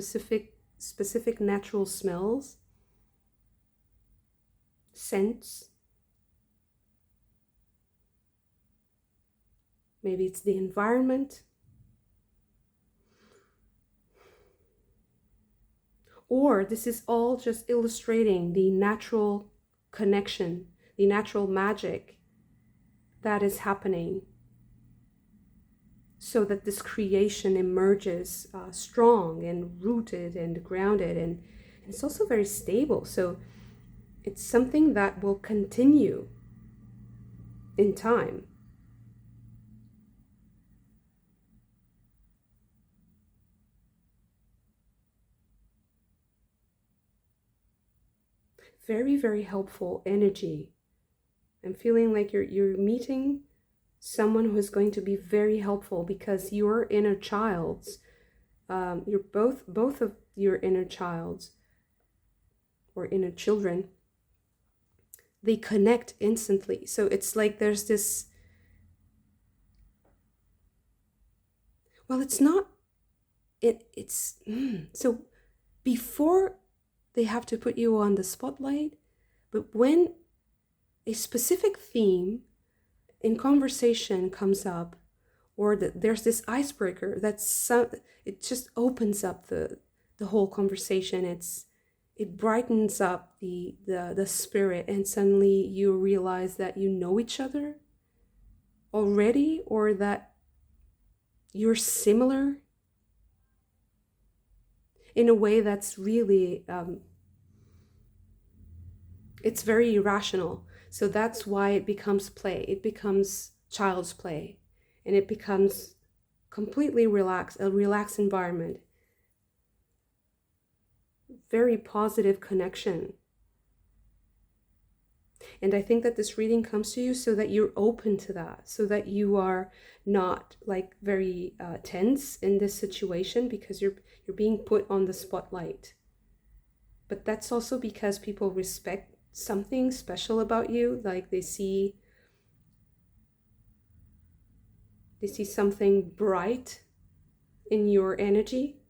specific natural smells, scents. Maybe it's the environment. Or this is all just illustrating the natural connection, the natural magic that is happening, so that this creation emerges strong and rooted and grounded, and it's also very stable. So it's something that will continue in time. Very, very helpful energy. I'm feeling like you're meeting someone who is going to be very helpful, because your inner childs, you're both of your inner childs or inner children, they connect instantly. So it's like there's this, well, it's not, it's so before they have to put you on the spotlight, but when a specific theme in conversation comes up, or there's this icebreaker it just opens up the whole conversation. It brightens up the spirit, and suddenly you realize that you know each other already, or that you're similar in a way that's really it's very irrational. So that's why it becomes play. It becomes child's play, and it becomes completely relaxed, a relaxed environment. Very positive connection. And I think that this reading comes to you so that you're open to that, so that you are not like very tense in this situation, because you're being put on the spotlight. But that's also because people respect something special about you. Like they see something bright in your energy,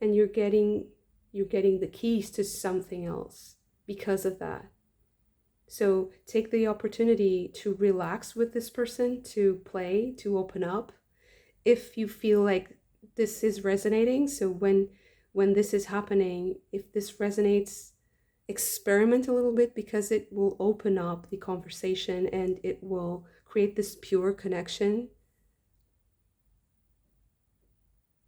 and you're getting the keys to something else because of that. So take the opportunity to relax with this person, to play, to open up, if you feel like this is resonating. So when this is happening, if this resonates, experiment a little bit, because it will open up the conversation and it will create this pure connection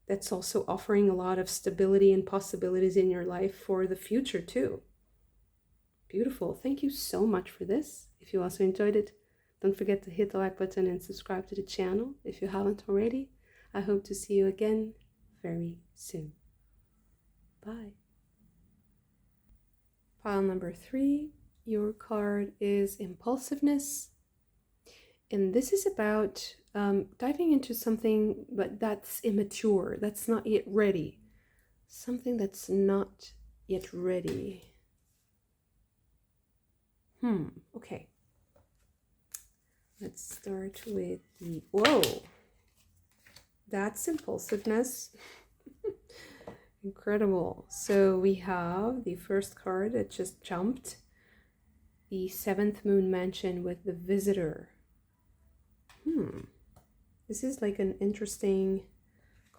that's also offering a lot of stability and possibilities in your life for the future too. Beautiful. Thank you so much for this. If you also enjoyed it, don't forget to hit the like button and subscribe to the channel if you haven't already. I hope to see you again very soon. Bye. Pile number 3, your card is impulsiveness. And this is about diving into something but that's immature, that's not yet ready. Something that's not yet ready. Okay. Let's start with the, whoa, that's impulsiveness. Incredible. So we have the first card that just jumped, the 7th moon mansion with the visitor. This is like an interesting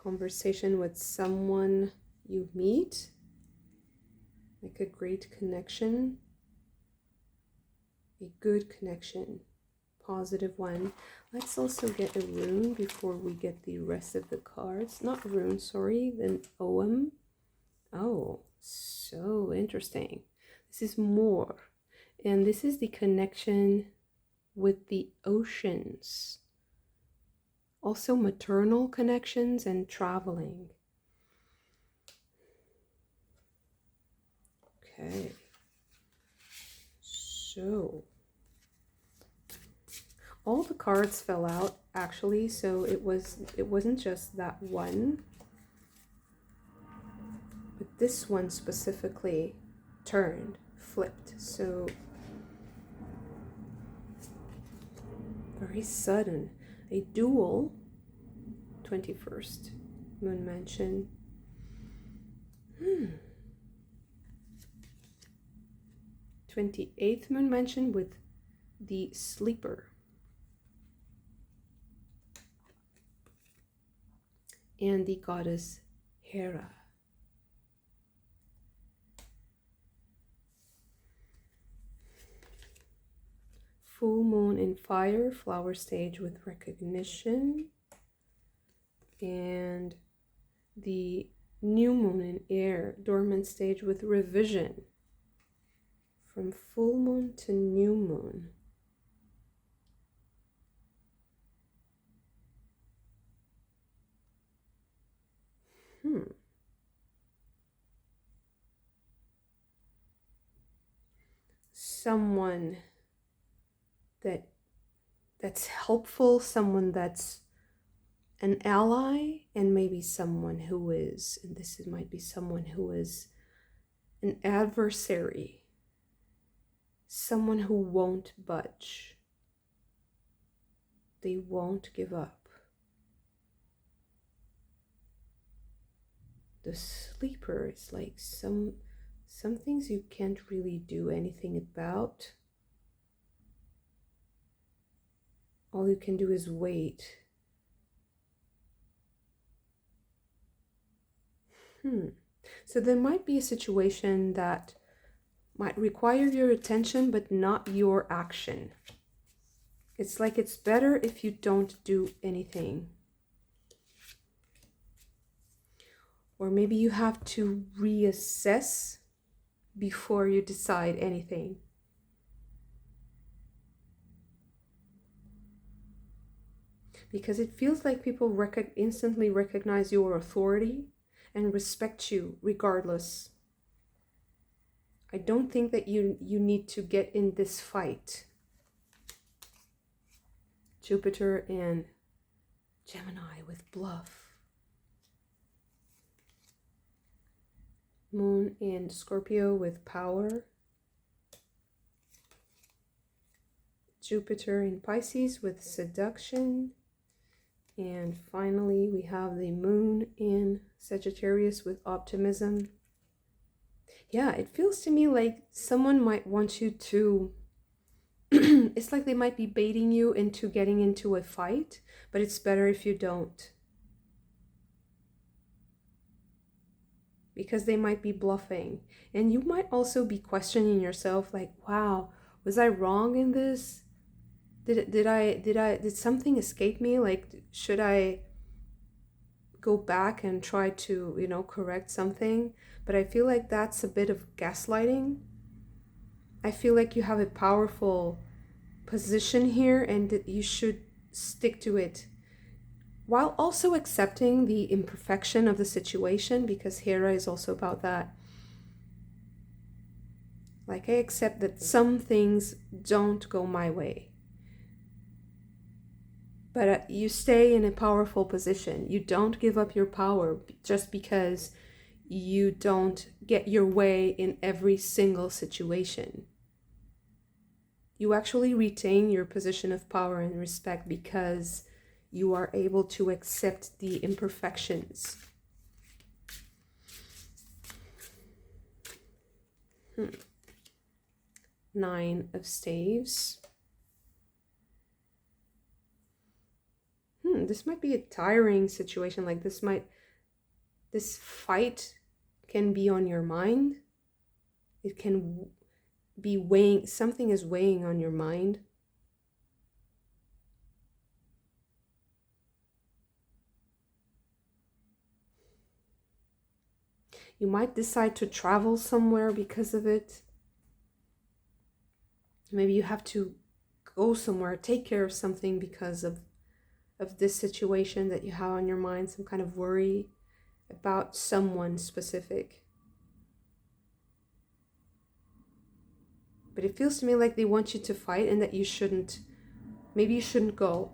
conversation with someone you meet. like a great connection, a good connection, positive one. Let's also get a rune before we get the rest of the cards. Not rune, sorry, then oem. Oh, so interesting. This is more. And this is the connection with the oceans. Also maternal connections and traveling. Okay. So all the cards fell out actually, so it wasn't just that one. But this one specifically turned, flipped. So very sudden. A dual 21st moon mansion. 28th moon mansion with the sleeper. And the goddess Hera. Full moon in fire, flower stage with recognition. And the new moon in air, dormant stage with revision. From full moon to new moon. Someone that's helpful, someone that's an ally, and maybe someone who is, and this might be someone who is an adversary, someone who won't budge. They won't give up. The sleeper is like some things you can't really do anything about. All you can do is wait. So there might be a situation that might require your attention, but not your action. It's like it's better if you don't do anything. Or maybe you have to reassess before you decide anything. Because it feels like people instantly recognize your authority and respect you regardless. I don't think that you need to get in this fight. Jupiter and Gemini with bluff. Moon and Scorpio with power. Jupiter in Pisces with seduction. And finally, we have the moon in Sagittarius with optimism. Yeah, it feels to me like someone might want you to... it's like they might be baiting you into getting into a fight, but it's better if you don't. Because they might be bluffing. And you might also be questioning yourself like, wow, was I wrong in this? Did something escape me? Like, should I go back and try to, correct something? But I feel like that's a bit of gaslighting. I feel like you have a powerful position here and that you should stick to it, while also accepting the imperfection of the situation, because Hera is also about that. Like, I accept that some things don't go my way. But you stay in a powerful position. You don't give up your power just because you don't get your way in every single situation. You actually retain your position of power and respect because you are able to accept the imperfections. Nine of Staves. This might be a tiring situation. Like this fight can be on your mind. It can be weighing, something is weighing on your mind. You might decide to travel somewhere because of it. Maybe you have to go somewhere, take care of something because of this situation that you have on your mind, some kind of worry about someone specific. But it feels to me like they want you to fight and that you shouldn't. Maybe you shouldn't go.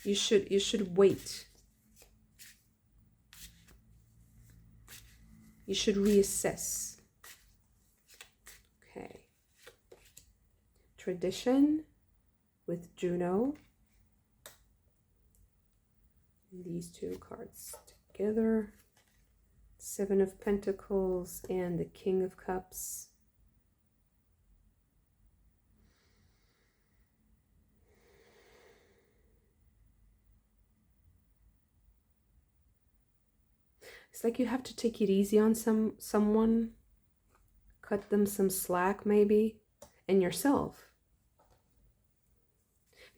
You should wait. You should reassess. Okay. Tradition with Juno. And these two cards together. Seven of Pentacles and the King of Cups. It's like you have to take it easy on someone, cut them some slack maybe, and yourself.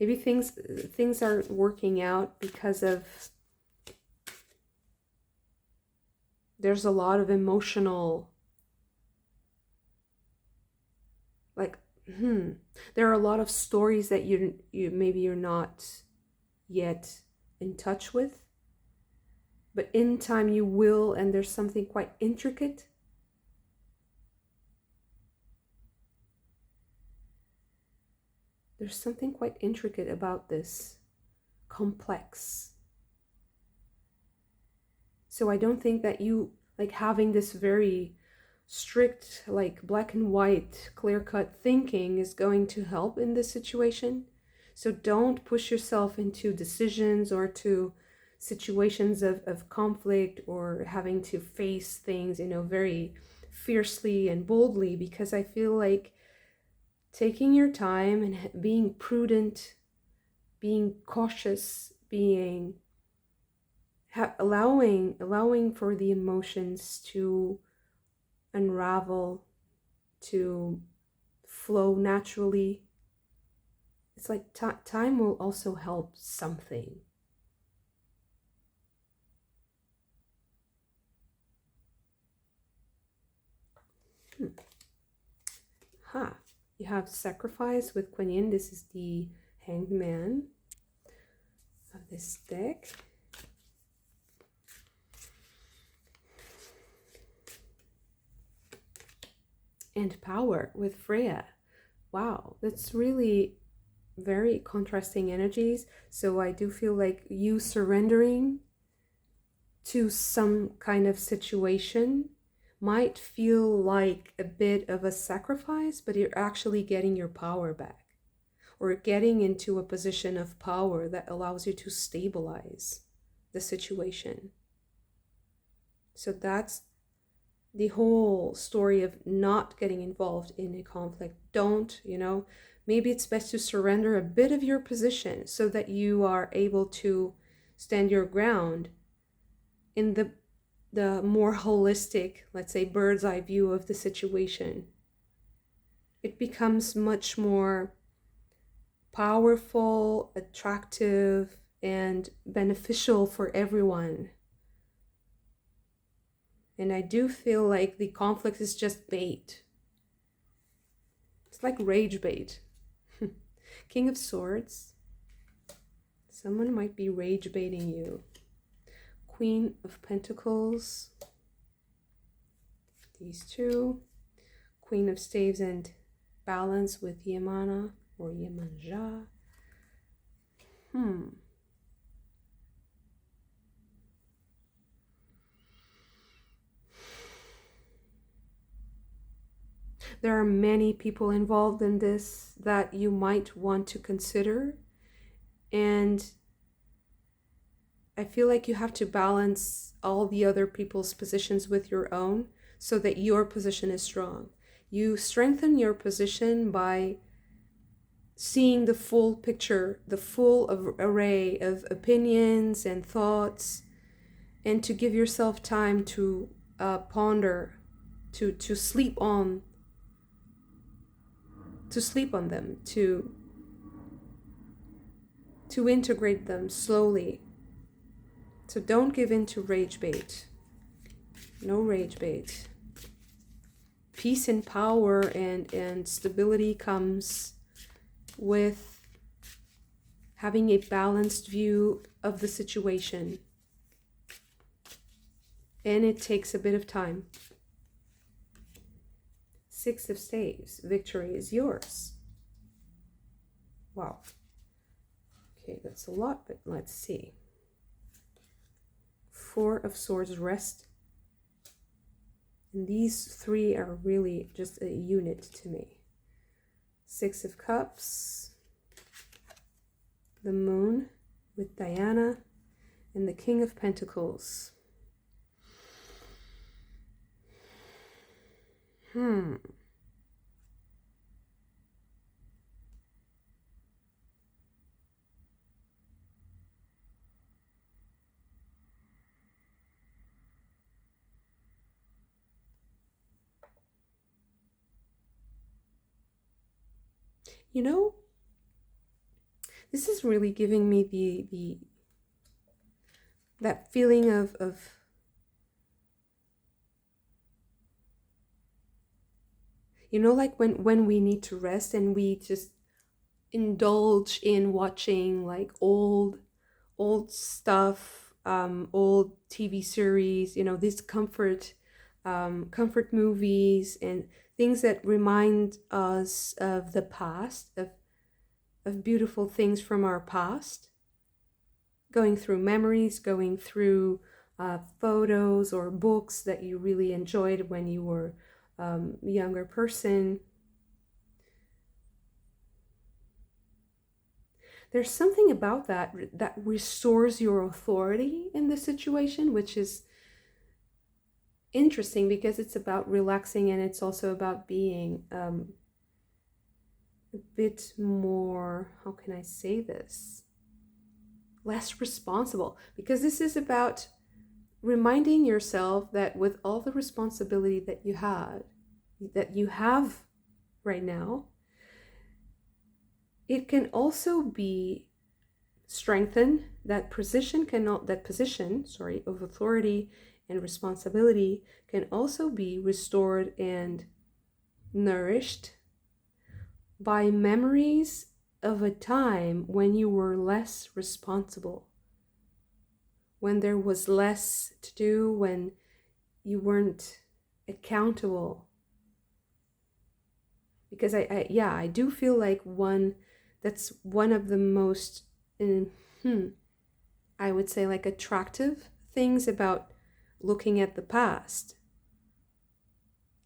Maybe things aren't working out because of there's a lot of emotional, like there are a lot of stories that you maybe you're not yet in touch with. But in time you will, and there's something quite intricate. There's something quite intricate about this, complex. So I don't think that you, like having this very strict, like black and white, clear-cut thinking is going to help in this situation. So don't push yourself into decisions or to situations of conflict or having to face things, very fiercely and boldly, because I feel like taking your time and being prudent, being cautious, allowing for the emotions to unravel, to flow naturally. It's like time will also help something. You have Sacrifice with Kuan Yin. This is the Hanged Man of this deck. And Power with Freya. Wow, that's really very contrasting energies. So I do feel like you surrendering to some kind of situation might feel like a bit of a sacrifice, but you're actually getting your power back, or getting into a position of power that allows you to stabilize the situation. So that's the whole story of not getting involved in a conflict. Don't, maybe it's best to surrender a bit of your position so that you are able to stand your ground in the more holistic, let's say, bird's eye view of the situation. It becomes much more powerful, attractive, and beneficial for everyone. And I do feel like the conflict is just bait. It's like rage bait. King of Swords. Someone might be rage baiting you. Queen of Pentacles. These two. Queen of Staves and Balance with Yemana or Yemanja. There are many people involved in this that you might want to consider. And I feel like you have to balance all the other people's positions with your own so that your position is strong. You strengthen your position by seeing the full picture, the full array of opinions and thoughts, and to give yourself time to ponder, to sleep on them, to integrate them slowly. So don't give in to rage bait. No rage bait. Peace and power and stability comes with having a balanced view of the situation. And it takes a bit of time. 6 of Staves. Victory is yours. Wow. Okay, that's a lot, but let's see. 4 of Swords, rest. And these 3 are really just a unit to me. 6 of Cups. The Moon with Diana. And the King of Pentacles. You know, this is really giving me that feeling of you know, like when we need to rest and we just indulge in watching like old stuff, old TV series, you know, these comfort movies and things that remind us of the past, of beautiful things from our past, going through memories, going through photos or books that you really enjoyed when you were a younger person. There's something about that restores your authority in the situation, which is interesting because it's about relaxing and it's also about being a bit more, how can I say this? Less responsible. Because this is about reminding yourself that with all the responsibility that you have right now, it can also be strengthened. That position of authority and responsibility can also be restored and nourished by memories of a time when you were less responsible, when there was less to do, when you weren't accountable. Because I do feel like that's one of the most I would say like attractive things about looking at the past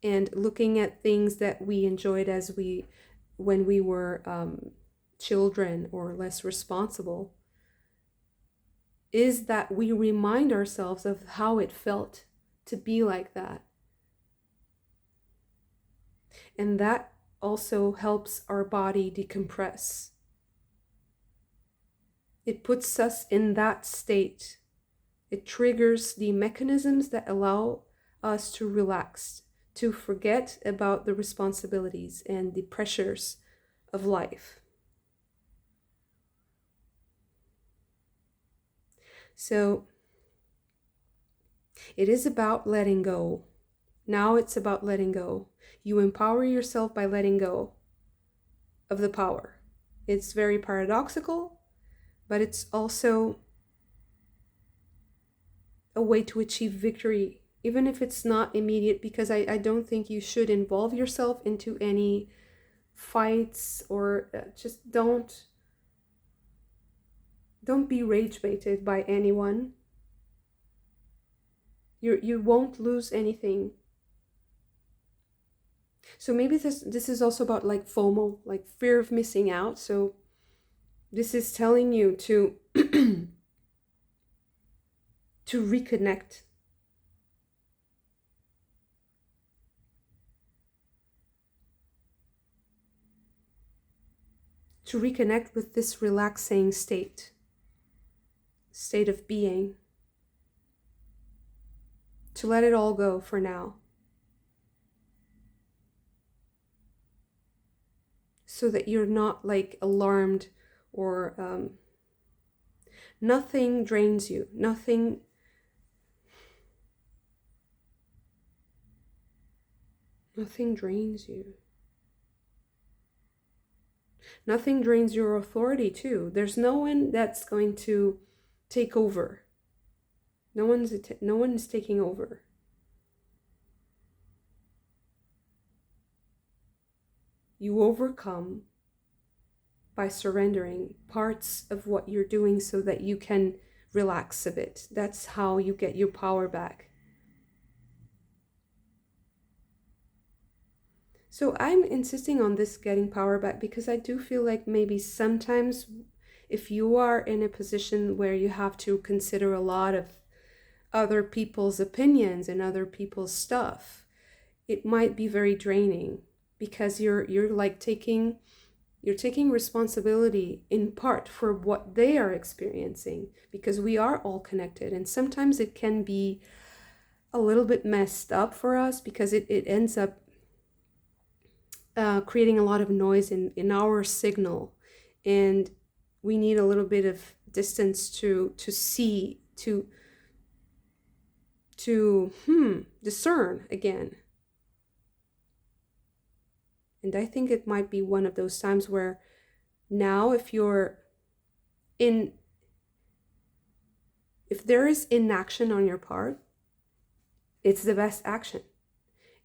and looking at things that we enjoyed when we were children or less responsible, is that we remind ourselves of how it felt to be like that. And that also helps our body decompress. It puts us in that state. It triggers the mechanisms that allow us to relax, to forget about the responsibilities and the pressures of life. So it is about letting go. Now it's about letting go. You empower yourself by letting go of the power. It's very paradoxical, but it's also a way to achieve victory, even if it's not immediate, because I don't think you should involve yourself into any fights or just don't be rage baited by anyone. You won't lose anything. So maybe this is also about like FOMO, like fear of missing out. So this is telling you to to reconnect. to reconnect with this relaxing state of being, to let it all go for now, so that you're not like alarmed or nothing drains you, nothing drains you. Nothing drains your authority too. There's no one that's going to take over. No one is taking over. You overcome by surrendering parts of what you're doing so that you can relax a bit. That's how you get your power back. So I'm insisting on this getting power back because I do feel like maybe sometimes if you are in a position where you have to consider a lot of other people's opinions and other people's stuff, it might be very draining because you're like taking responsibility in part for what they are experiencing, because we are all connected, and sometimes it can be a little bit messed up for us because it ends up creating a lot of noise in our signal, and we need a little bit of distance to see, to discern again. And I think it might be one of those times where now if there is inaction on your part, it's the best action,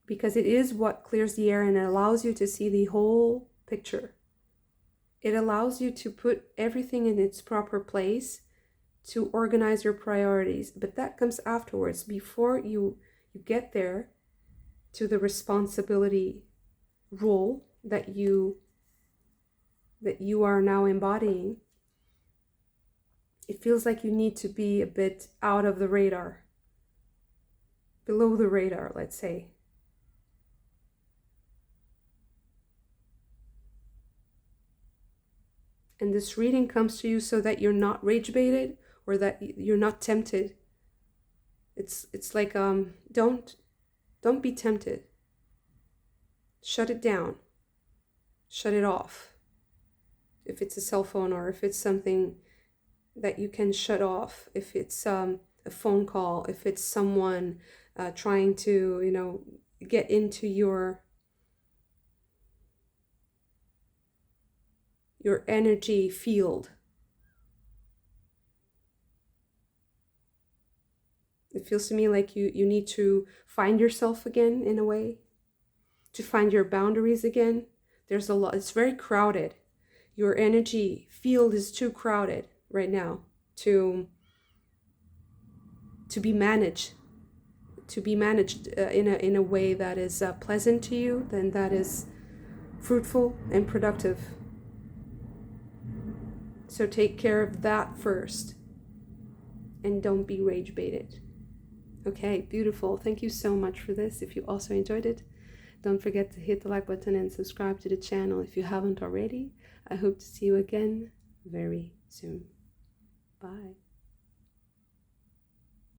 because it is what clears the air and it allows you to see the whole picture. It allows you to put everything in its proper place, to organize your priorities. But that comes afterwards, before you get there to the responsibility role that you are now embodying. It feels like you need to be a bit out of the radar, below the radar, let's say. And this reading comes to you so that you're not rage baited, or that you're not tempted. It's like don't be tempted. Shut it down. Shut it off. If it's a cell phone, or if it's something that you can shut off, if it's a phone call, if it's someone trying to, get into your energy field. It feels to me like you need to find yourself again, in a way, to find your boundaries again. There's a lot, it's very crowded. Your energy field is too crowded right now to be managed, in a way that is pleasant to you, then that is fruitful and productive. So take care of that first, and don't be rage baited. Okay, beautiful. Thank you so much for this. If you also enjoyed it, don't forget to hit the like button and subscribe to the channel if you haven't already. I hope to see you again very soon. Bye.